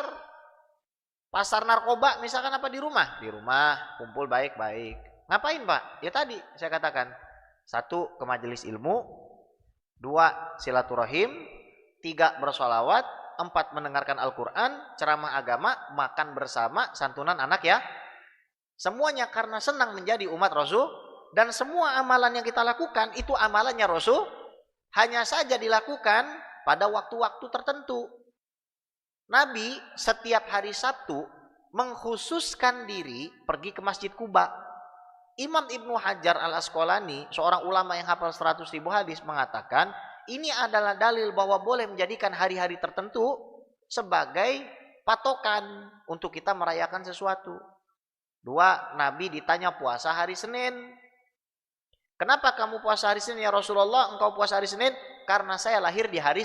narkoba misalkan apa di rumah? Di rumah, kumpul baik-baik. Ngapain Pak? Ya tadi saya katakan. 1, ke majelis ilmu. 2, silaturahim. 3, bersolawat. 4, mendengarkan Al-Quran. Ceramah agama. Makan bersama. Santunan anak ya. Semuanya karena senang menjadi umat Rasul. Dan semua amalan yang kita lakukan itu amalannya Rasul. Hanya saja dilakukan pada waktu-waktu tertentu. Nabi setiap hari Sabtu mengkhususkan diri pergi ke Masjid Kuba. Imam Ibnu Hajar al-Asqalani, seorang ulama yang hafal 100.000 hadis, mengatakan ini adalah dalil bahwa boleh menjadikan hari-hari tertentu sebagai patokan untuk kita merayakan sesuatu. 2, Nabi ditanya puasa hari Senin. Kenapa kamu puasa hari Senin ya Rasulullah? Engkau puasa hari Senin? Karena saya lahir di hari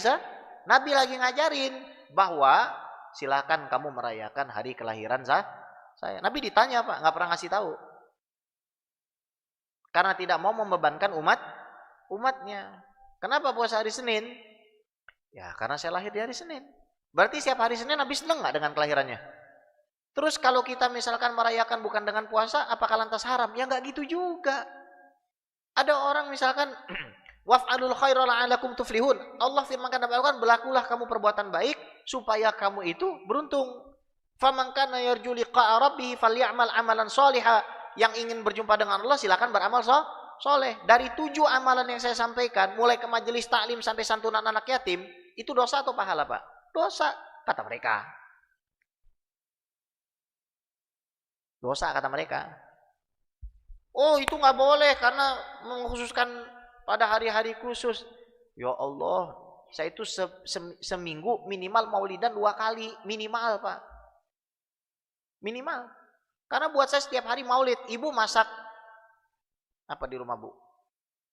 Nabi lagi ngajarin bahwa silakan kamu merayakan hari kelahiran saya. Nabi ditanya Pak, nggak pernah ngasih tahu. Karena tidak mau membebankan umatnya. Kenapa puasa hari Senin? Ya karena saya lahir di hari Senin. Berarti setiap hari Senin Nabi senang nggak dengan kelahirannya? Terus kalau kita misalkan merayakan bukan dengan puasa, apakah lantas haram? Ya nggak gitu juga. Ada orang misalkan waf'alul khaira la'alakum tuflihun. Allah firmankan dalam Al-Quran, berlakulah kamu perbuatan baik supaya kamu itu beruntung. Faman kana yarju liqa'a rabbih falyamal amalan shaliha. Yang ingin berjumpa dengan Allah silakan beramal soleh. Dari 7 amalan yang saya sampaikan, mulai ke majelis taklim sampai santunan anak yatim, itu dosa atau pahala Pak? Dosa, kata mereka. Dosa kata mereka. Oh itu nggak boleh karena mengkhususkan pada hari-hari khusus. Ya Allah, saya itu seminggu minimal maulidan 2 kali. Minimal Pak. Minimal. Karena buat saya setiap hari maulid. Ibu masak apa di rumah Bu?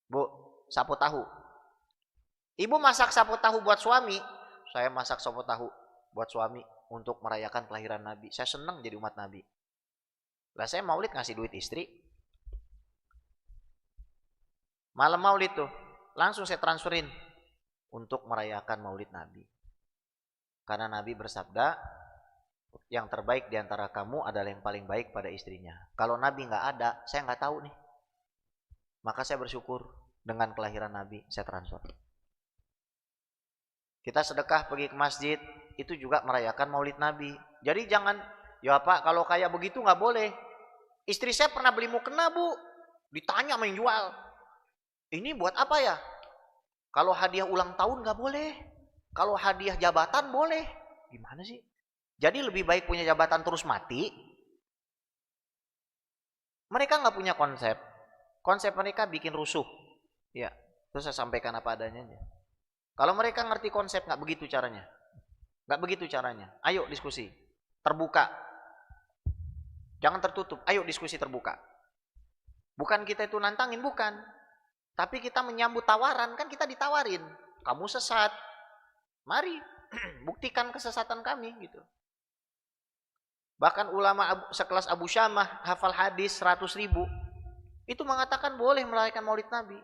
Bu, sapu tahu. Ibu masak sapu tahu buat suami. Saya masak sapu tahu buat suami untuk merayakan kelahiran Nabi. Saya senang jadi umat Nabi. Lah saya maulid ngasih duit istri. Malam maulid tuh langsung saya transferin untuk merayakan maulid Nabi. Karena Nabi bersabda, yang terbaik diantara kamu adalah yang paling baik pada istrinya. Kalau Nabi nggak ada, saya nggak tahu nih. Maka saya bersyukur dengan kelahiran Nabi, saya transfer. Kita sedekah pergi ke masjid, itu juga merayakan maulid Nabi. Jadi jangan, ya Pak kalau kayak begitu nggak boleh. Istri saya pernah beli mukena Bu, Ditanya sama yang jual, ini buat apa ya? Kalau hadiah ulang tahun nggak boleh. Kalau hadiah jabatan boleh. Gimana sih? Jadi lebih baik punya jabatan terus mati. Mereka nggak punya konsep. Konsep mereka bikin rusuh. Ya, terus saya sampaikan apa adanya aja. Kalau mereka ngerti konsep, nggak begitu caranya. Nggak begitu caranya. Ayo diskusi. Terbuka. Jangan tertutup. Ayo diskusi terbuka. Bukan kita itu nantangin, bukan. Tapi kita menyambut tawaran, kan kita ditawarin. Kamu sesat. Mari, buktikan kesesatan kami gitu. Bahkan ulama sekelas Abu Syamah, hafal hadis 100.000, itu mengatakan boleh merayakan Maulid Nabi.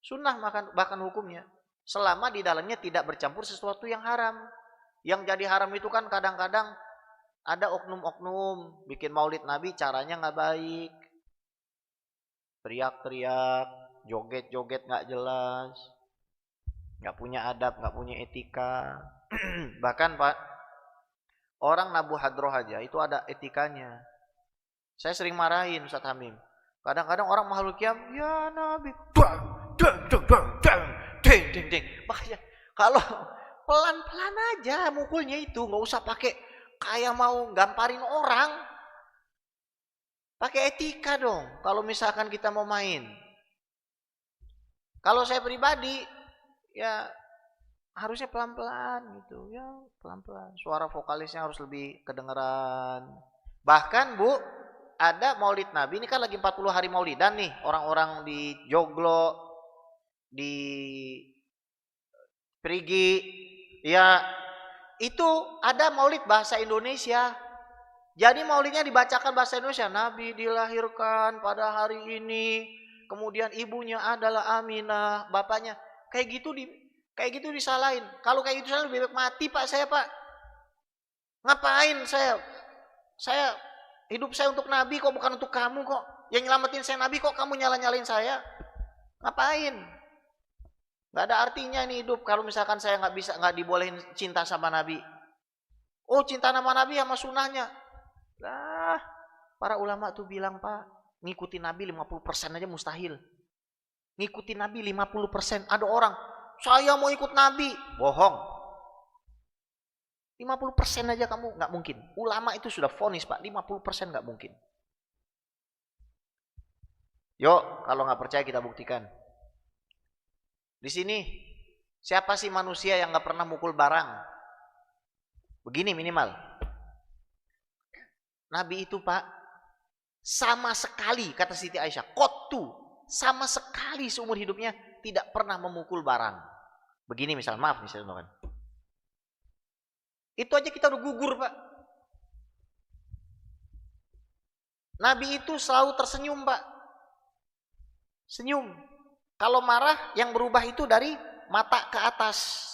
Sunnah bahkan hukumnya. Selama di dalamnya tidak bercampur sesuatu yang haram. Yang jadi haram itu kan kadang-kadang ada oknum-oknum bikin Maulid Nabi caranya nggak baik. Teriak-teriak, joget-joget nggak jelas. Nggak punya adab, nggak punya etika. Bahkan Pak, orang nabuh hadroh aja itu ada etikanya. Saya sering marahin Ustaz Hamim. Kadang-kadang orang makhluk qiyam, ya Nabi, deng. Makanya kalau pelan-pelan aja mukulnya itu, nggak usah pakai kayak mau gamparin orang. Pakai etika dong. Kalau misalkan kita mau main. Kalau saya pribadi, ya harusnya pelan-pelan gitu, ya pelan-pelan. Suara vokalisnya harus lebih kedengeran. Bahkan Bu, ada Maulid Nabi, ini kan lagi 40 hari Maulidan nih, orang-orang di Joglo, di Perigi, ya itu ada Maulid bahasa Indonesia. Jadi Maulidnya dibacakan bahasa Indonesia. Nabi dilahirkan pada hari ini, kemudian ibunya adalah Aminah, bapaknya. Kayak gitu disalahin. Kalau kayak gitu saya lebih baik mati Pak, saya Pak. Ngapain saya hidup saya untuk Nabi kok, bukan untuk kamu kok. Yang nyelamatin saya Nabi kok kamu nyalain saya. Ngapain? Gak ada artinya ini hidup kalau misalkan saya nggak dibolehin cinta sama Nabi. Oh, cinta sama Nabi sama sunnahnya. Lah, para ulama tuh bilang Pak, ngikutin Nabi 50% aja mustahil. Ngikutin Nabi 50%. Ada orang, saya mau ikut Nabi. Bohong. 50% aja kamu nggak mungkin. Ulama itu sudah vonis Pak, 50% nggak mungkin. Yuk, kalau nggak percaya kita buktikan. Di sini, siapa sih manusia yang nggak pernah mukul barang? Begini minimal. Nabi itu Pak, sama sekali, kata Siti Aisyah, qattu, sama sekali seumur hidupnya tidak pernah memukul barang. Begini misal, maaf misalnya kan. Itu aja kita udah gugur Pak. Nabi itu selalu tersenyum Pak. Senyum. Kalau marah yang berubah itu dari mata ke atas.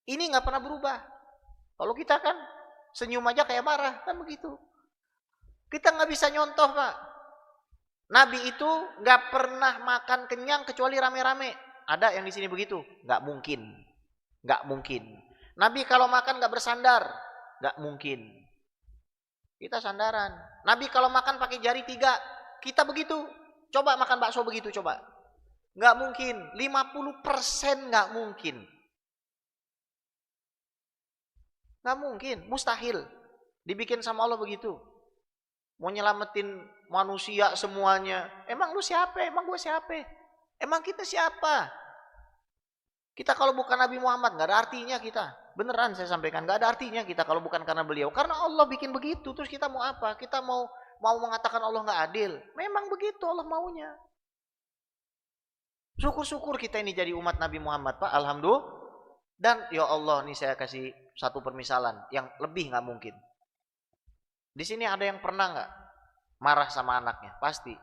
Ini nggak pernah berubah. Kalau kita kan senyum aja kayak marah, kan begitu. Kita nggak bisa nyontoh Pak. Nabi itu nggak pernah makan kenyang kecuali rame-rame. Ada yang di sini begitu? Nggak mungkin. Nggak mungkin. Nabi kalau makan nggak bersandar, nggak mungkin. Kita sandaran. Nabi kalau makan pakai jari 3, kita begitu. Coba makan bakso begitu, coba. Nggak mungkin. 50% nggak mungkin. Nggak mungkin, mustahil. Dibikin sama Allah begitu. Mau nyelamatin manusia semuanya. Emang lu siapa? Emang gue siapa? Emang kita siapa? Kita kalau bukan Nabi Muhammad nggak ada artinya kita. Beneran saya sampaikan, nggak ada artinya kita kalau bukan karena beliau. Karena Allah bikin begitu. Terus kita mau apa? Kita mau mengatakan Allah nggak adil. Memang begitu Allah maunya. Syukur-syukur kita ini jadi umat Nabi Muhammad Pak. Alhamdulillah. Dan ya Allah, nih saya kasih satu permisalan yang lebih nggak mungkin. Di sini ada yang pernah nggak marah sama anaknya? Pasti.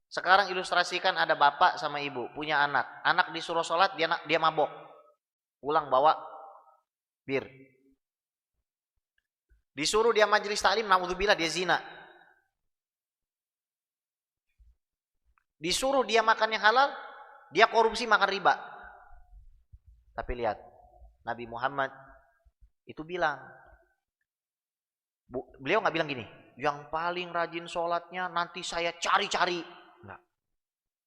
Sekarang ilustrasikan ada bapak sama ibu punya anak. Anak disuruh sholat dia mabok. Pulang bawa bir. Disuruh dia majelis taklim, naudzubillah dia zina. Disuruh dia makan yang halal, dia korupsi makan riba. Tapi lihat, Nabi Muhammad itu bilang, beliau nggak bilang gini, yang paling rajin sholatnya nanti saya cari-cari. Enggak.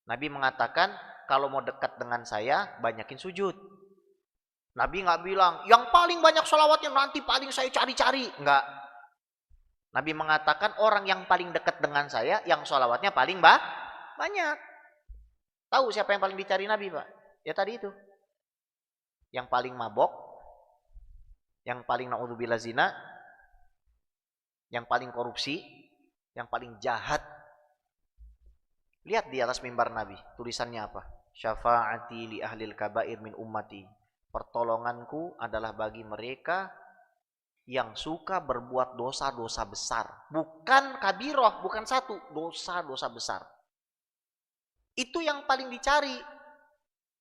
Nabi mengatakan kalau mau dekat dengan saya banyakin sujud. Nabi nggak bilang yang paling banyak sholawatnya nanti paling saya cari-cari. Enggak. Nabi mengatakan orang yang paling dekat dengan saya yang sholawatnya paling banyak. Tahu siapa yang paling dicari Nabi, Pak? Ya tadi itu. Yang paling mabok, yang paling na'udzubillah zina, yang paling korupsi, yang paling jahat. Lihat di atas mimbar Nabi, tulisannya apa? Syafaati li ahlil kabair min ummati. Pertolonganku adalah bagi mereka yang suka berbuat dosa-dosa besar. Bukan kabiroh, bukan satu, dosa-dosa besar. Itu yang paling dicari.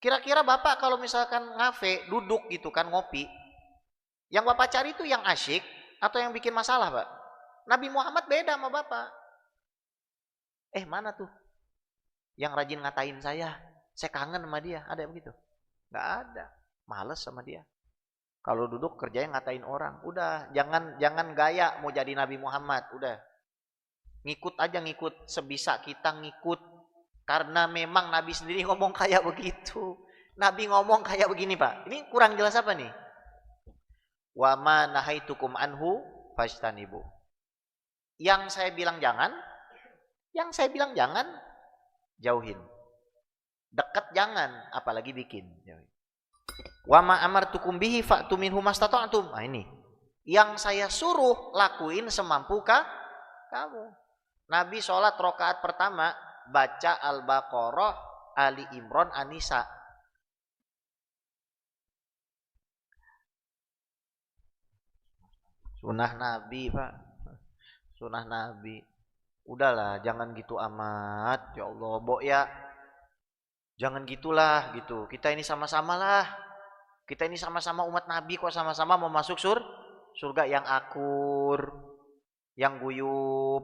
Kira-kira Bapak kalau misalkan ngafe, duduk gitu kan, ngopi. Yang Bapak cari itu yang asyik atau yang bikin masalah, Pak? Nabi Muhammad beda sama Bapak. Mana tuh? Yang rajin ngatain saya kangen sama dia. Ada yang begitu? Nggak ada. Males sama dia. Kalau duduk kerjanya ngatain orang. Udah, jangan gaya mau jadi Nabi Muhammad. Udah. Ngikut aja, ngikut. Sebisa kita ngikut. Karena memang Nabi sendiri ngomong kayak begitu. Nabi ngomong kayak begini, Pak. Ini kurang jelas apa nih? Wa ma nahaitukum anhu fajtanibu. Yang saya bilang jangan, jauhin. Dekat jangan, apalagi bikin. Wa ma amartukum bihi fa'tu minhu mastata'tum. Nah ini. Yang saya suruh lakuin semampu kamu. Nabi sholat rakaat pertama baca Al-Baqarah, Ali Imran, An-Nisa. Sunnah Nabi, Pak. Sunnah Nabi. Udahlah, jangan gitu amat. Ya Allah, Bok ya. Jangan gitulah gitu. Kita ini sama-sama lah. Kita ini sama-sama umat Nabi kok, sama-sama mau masuk surga yang akur, yang guyup.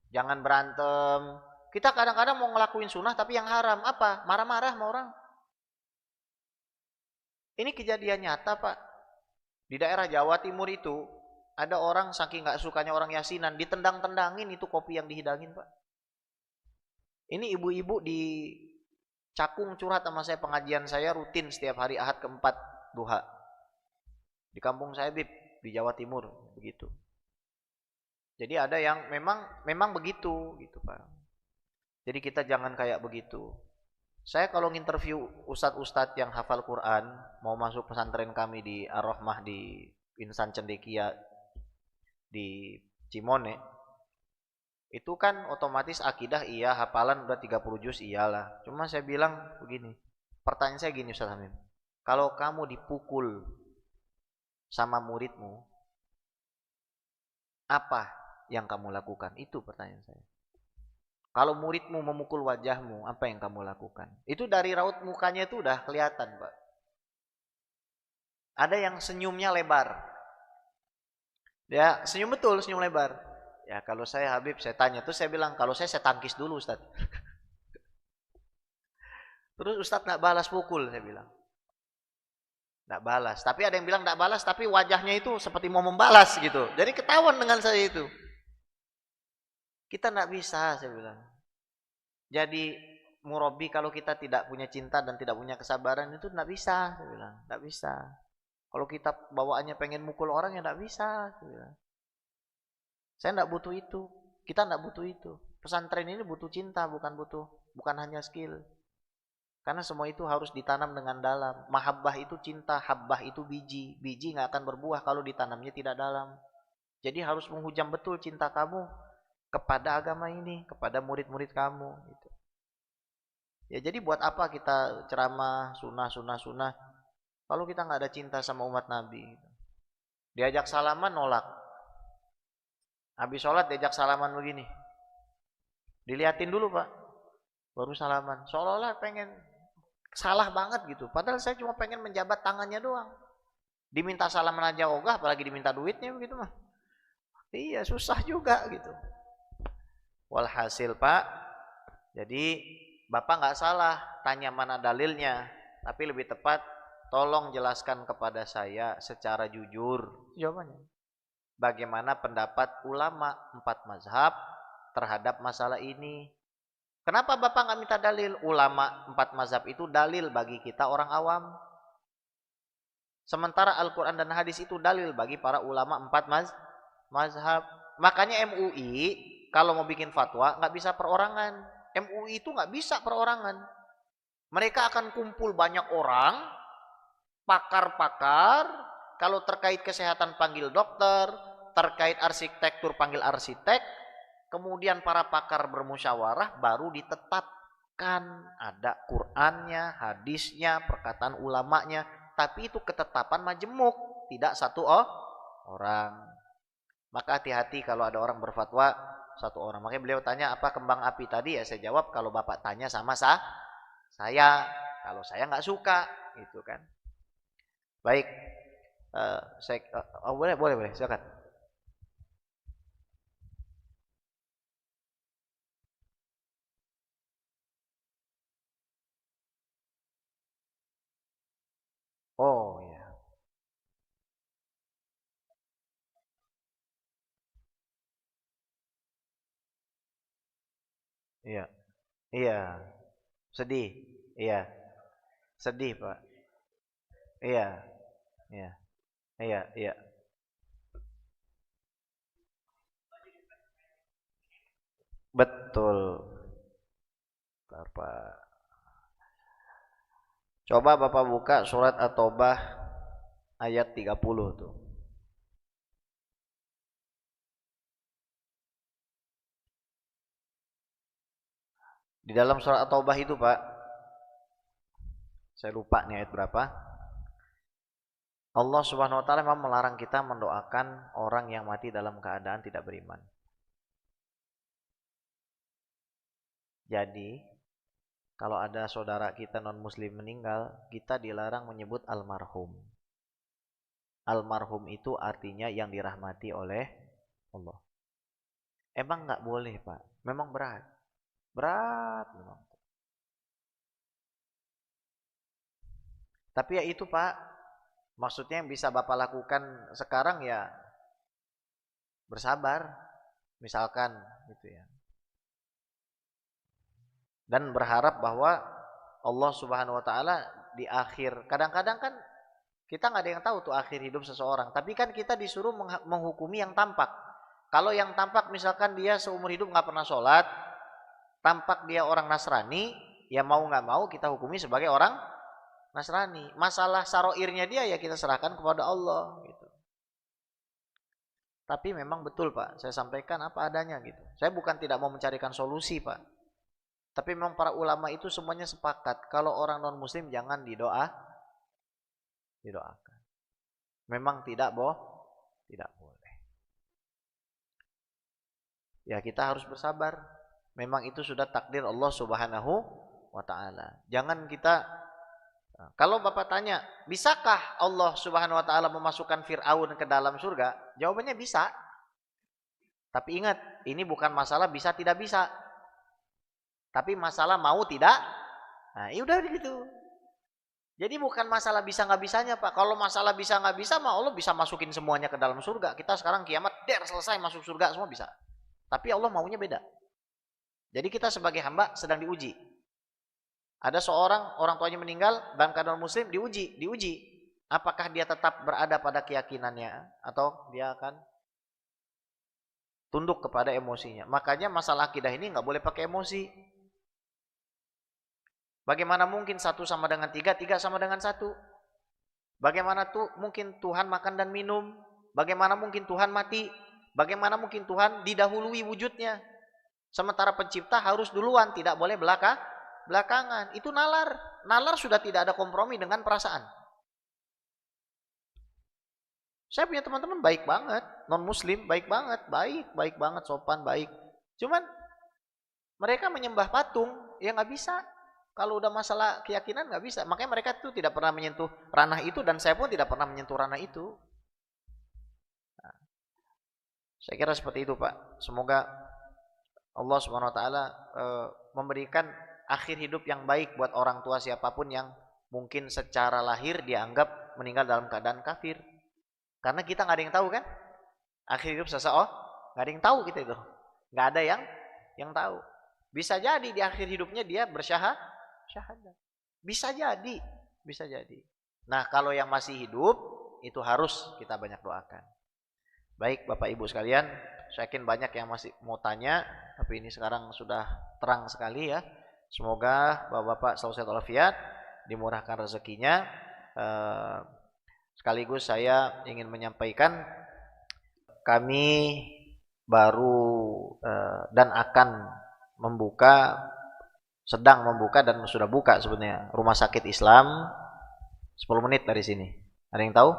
Jangan berantem. Kita kadang-kadang mau ngelakuin sunnah tapi yang haram. Apa? Marah-marah sama orang. Ini kejadian nyata, Pak. Di daerah Jawa Timur itu ada orang saking gak sukanya orang yasinan, ditendang-tendangin itu kopi yang dihidangin, Pak. Ini ibu-ibu di Cakung curhat sama saya, pengajian saya rutin setiap hari Ahad keempat duha. Di kampung saya, Bib, di Jawa Timur, begitu. Jadi ada yang memang begitu gitu, Pak. Jadi kita jangan kayak begitu. Saya kalau nginterview ustadz-ustadz yang hafal Quran, mau masuk pesantren kami di Ar-Rahmah di Insan Cendekia di Cimone, itu kan otomatis akidah iya, hafalan udah 30 juz iyalah. Cuma saya bilang begini, pertanyaan saya gini Ustaz Hamim, kalau kamu dipukul sama muridmu, apa yang kamu lakukan? Itu pertanyaan saya. Kalau muridmu memukul wajahmu, apa yang kamu lakukan? Itu dari raut mukanya itu udah kelihatan, Pak. Ada yang senyumnya lebar. Ya, senyum betul, senyum lebar. Ya, kalau saya Habib, saya tanya. Terus saya bilang, kalau saya tangkis dulu, Ustaz. Terus Ustaz nggak balas pukul, saya bilang. Nggak balas. Tapi ada yang bilang nggak balas, tapi wajahnya itu seperti mau membalas gitu. Jadi ketahuan dengan saya itu. Kita nggak bisa, saya bilang. Jadi murabi kalau kita tidak punya cinta dan tidak punya kesabaran itu nggak bisa, saya bilang. Nggak bisa. Kalau kita bawaannya pengen mukul orang ya nggak bisa, saya bilang. Saya nggak butuh itu. Kita nggak butuh itu. Pesantren ini butuh cinta, bukan hanya skill. Karena semua itu harus ditanam dengan dalam. Mahabbah itu cinta, habbah itu biji. Biji nggak akan berbuah kalau ditanamnya tidak dalam. Jadi harus menghujam betul cinta kamu kepada agama ini, kepada murid-murid kamu. Gitu. Ya jadi buat apa kita ceramah sunnah kalau kita nggak ada cinta sama umat Nabi. Gitu. Diajak salaman nolak. Habis sholat diajak salaman begini. Diliatin dulu Pak, baru salaman. Seolah-olah pengen salah banget gitu. Padahal saya cuma pengen menjabat tangannya doang. Diminta salaman aja ogah, apalagi diminta duitnya begitu mah. Iya susah juga gitu. Walhasil Pak, jadi Bapak nggak salah tanya mana dalilnya, tapi lebih tepat tolong jelaskan kepada saya secara jujur jawabannya. bagaimana pendapat ulama 4 mazhab terhadap masalah ini. Kenapa Bapak nggak minta dalil? Ulama 4 mazhab itu dalil bagi kita orang awam. Sementara Al-Quran dan hadis itu dalil bagi para ulama 4 mazhab. Makanya MUI kalau mau bikin fatwa nggak bisa perorangan. MUI itu nggak bisa perorangan. Mereka akan kumpul banyak orang, pakar-pakar. Kalau terkait kesehatan panggil dokter, terkait arsitektur panggil arsitek. Kemudian para pakar bermusyawarah, baru ditetapkan ada Qur'annya, hadisnya, perkataan ulamanya. Tapi itu ketetapan majemuk, tidak satu orang. Maka hati-hati kalau ada orang berfatwa satu orang. Makanya beliau tanya apa kembang api tadi, ya saya jawab kalau Bapak tanya sama saya, kalau saya nggak suka, gitu kan. Baik, boleh, silakan. Oh ya, iya, iya, sedih, iya, sedih Pak, iya, iya, iya, iya, betul, Bapak. Coba Bapak buka surat At-Taubah ayat 30 tuh. Di dalam surat At-Taubah itu Pak, saya lupa nih ayat berapa. Allah Subhanahu wa taala memang melarang kita mendoakan orang yang mati dalam keadaan tidak beriman. Jadi, kalau ada saudara kita non muslim meninggal, kita dilarang menyebut almarhum. Almarhum itu artinya yang dirahmati oleh Allah. Emang nggak boleh Pak, memang berat. Berat memang. Tapi ya itu Pak, maksudnya yang bisa Bapak lakukan sekarang ya bersabar, misalkan gitu ya. Dan berharap bahwa Allah Subhanahu wa taala di akhir, kadang-kadang kan kita nggak ada yang tahu tuh akhir hidup seseorang, tapi kan kita disuruh menghukumi yang tampak. Kalau yang tampak misalkan dia seumur hidup nggak pernah sholat, tampak dia orang Nasrani, ya mau nggak mau kita hukumi sebagai orang Nasrani. Masalah saroirnya dia ya kita serahkan kepada Allah gitu. Tapi memang betul Pak, saya sampaikan apa adanya gitu. Saya bukan tidak mau mencarikan solusi Pak. Tapi memang para ulama itu semuanya sepakat kalau orang non muslim jangan didoakan. Memang tidak boleh. Ya kita harus bersabar. Memang itu sudah takdir Allah Subhanahu wa taala. Jangan kita, kalau Bapak tanya, bisakah Allah Subhanahu wa taala memasukkan Firaun ke dalam surga? Jawabannya bisa. Tapi ingat, ini bukan masalah bisa tidak bisa. Tapi masalah mau tidak. Nah, ya udah gitu. Jadi bukan masalah bisa nggak bisanya Pak. Kalau masalah bisa nggak bisa, mah Allah bisa masukin semuanya ke dalam surga. Kita sekarang kiamat, selesai masuk surga semua bisa. Tapi Allah maunya beda. Jadi kita sebagai hamba sedang diuji. Ada seorang orang tuanya meninggal dalam keadaan muslim, diuji. Apakah dia tetap berada pada keyakinannya atau dia akan tunduk kepada emosinya. Makanya masalah akidah ini nggak boleh pakai emosi. Bagaimana mungkin 1 sama dengan 3, 3 sama dengan 1? Bagaimana tuh mungkin Tuhan makan dan minum? Bagaimana mungkin Tuhan mati? Bagaimana mungkin Tuhan didahului wujudnya? Sementara pencipta harus duluan, tidak boleh belakangan. Itu nalar. Nalar sudah tidak ada kompromi dengan perasaan. Saya punya teman-teman baik banget, non muslim baik banget, sopan, baik. Cuman mereka menyembah patung, ya nggak bisa. Kalau udah masalah keyakinan nggak bisa. Makanya mereka tuh tidak pernah menyentuh ranah itu, dan saya pun tidak pernah menyentuh ranah itu. Nah, saya kira seperti itu Pak. Semoga Allah Subhanahu wa taala memberikan akhir hidup yang baik buat orang tua siapapun yang mungkin secara lahir dianggap meninggal dalam keadaan kafir. Karena kita nggak ada yang tahu kan? Akhir hidup seseorang, nggak ada yang tahu kita itu. Nggak ada yang tahu. Bisa jadi di akhir hidupnya dia bersyahadat. Bisa jadi, bisa jadi. Nah, kalau yang masih hidup itu harus kita banyak doakan. Baik Bapak Ibu sekalian, saya yakin banyak yang masih mau tanya, tapi ini sekarang sudah terang sekali ya. Semoga Bapak-bapak selalu sehat walafiat, dimurahkan rezekinya. Sekaligus saya ingin menyampaikan kami baru dan akan sedang membuka dan sudah buka sebenarnya rumah sakit Islam 10 menit dari sini. Ada yang tahu?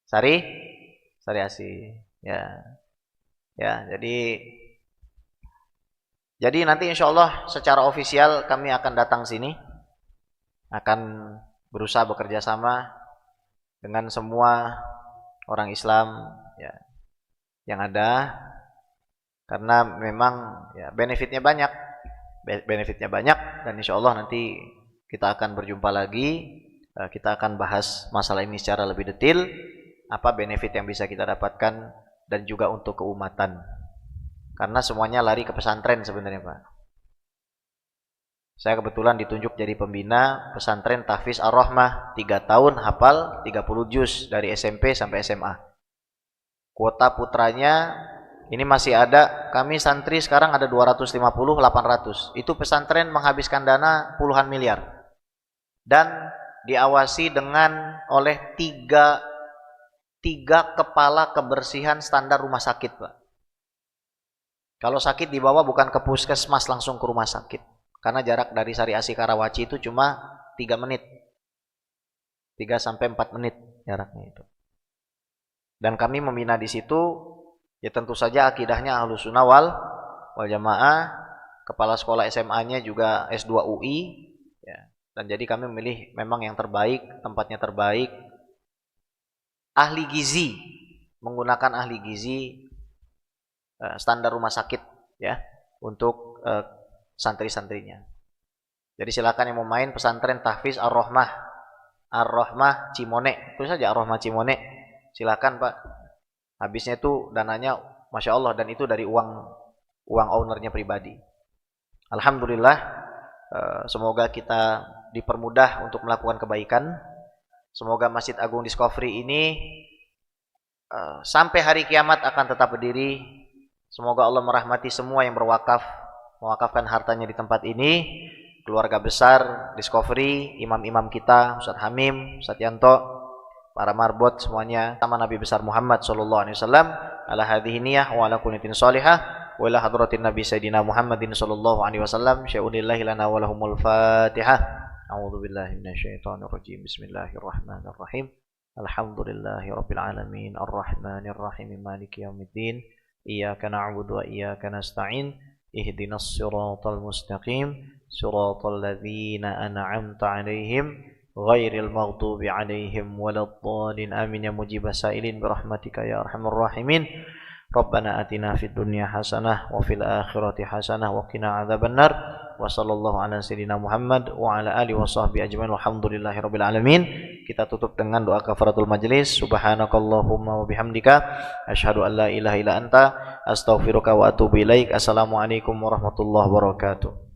Sari Asi. Ya. Ya, jadi nanti insya Allah secara ofisial kami akan datang sini, akan berusaha bekerja sama dengan semua orang Islam ya, yang ada, karena memang ya, benefitnya banyak, dan insya Allah nanti kita akan berjumpa lagi, kita akan bahas masalah ini secara lebih detail, apa benefit yang bisa kita dapatkan dan juga untuk keumatan. Karena semuanya lari ke pesantren sebenarnya Pak. Saya kebetulan ditunjuk jadi pembina pesantren Tahfiz Ar-Rahmah 3 tahun hafal 30 juz dari SMP sampai SMA. Kuota putranya ini masih ada, kami santri sekarang ada 250-800. Itu pesantren menghabiskan dana puluhan miliar. Dan diawasi oleh tiga kepala kebersihan standar rumah sakit Pak. Kalau sakit dibawa bukan ke puskesmas, langsung ke rumah sakit. Karena jarak dari Sari Asi Karawaci itu cuma 3 menit. 3-4 menit jaraknya itu. Dan kami membina di situ, ya tentu saja akidahnya Ahlus Sunnah wal Jamaah. Kepala sekolah SMA-nya juga S2 UI. Ya. Dan jadi kami memilih memang yang terbaik, tempatnya terbaik. Ahli gizi, menggunakan ahli gizi standar rumah sakit ya untuk santri-santrinya. Jadi silakan yang mau main pesantren Tahfiz Ar-Rahmah Cimone, itu saja Ar-Rahmah Cimone. Silakan Pak. Habisnya itu dananya Masya Allah, dan itu dari uang ownernya pribadi. Alhamdulillah, semoga kita dipermudah untuk melakukan kebaikan. Semoga Masjid Agung Discovery ini sampai hari kiamat akan tetap berdiri. Semoga Allah merahmati semua yang mewakafkan hartanya di tempat ini, keluarga besar Discovery, imam-imam kita, Ustadz Hamim, Ustadz Yanto, para marbot semuanya, sama Nabi besar Muhammad SAW, ala hadhihi niyah wa ala kunitin salihah, wa ila hadratin Nabi Sayyidina Muhammadin SAW, sya'unillahi lana wa lahumul fatihah. A'udzu billahi minasyaitonir rajim. Bismillahirrahmanirrahim. Alhamdulillahirabbil alamin, arrahmanir rahim, maliki yaumiddin. Iyyaka na'budu wa iyyaka nasta'in. Ihdinas siratal mustaqim, siratal ladzina an'amta 'alaihim ghairil maghdubi 'alaihim waladdallin. Amin ya mujibas sa'ilin birahmatika ya arhamar rahimin. Rabbana atina fid dunya hasanah wa fil akhirati hasanah wa qina adzabannar. Wa sallallahu ala sayyidina Muhammad wa ala alihi wa sahbihi ajmain. Walhamdulillahirabbil alamin. Kita tutup dengan doa kafaratul majlis. Subhanakallahumma wa bihamdika asyhadu an la ilaha illa anta astaghfiruka wa atubu ilaik. Assalamualaikum warahmatullahi wabarakatuh.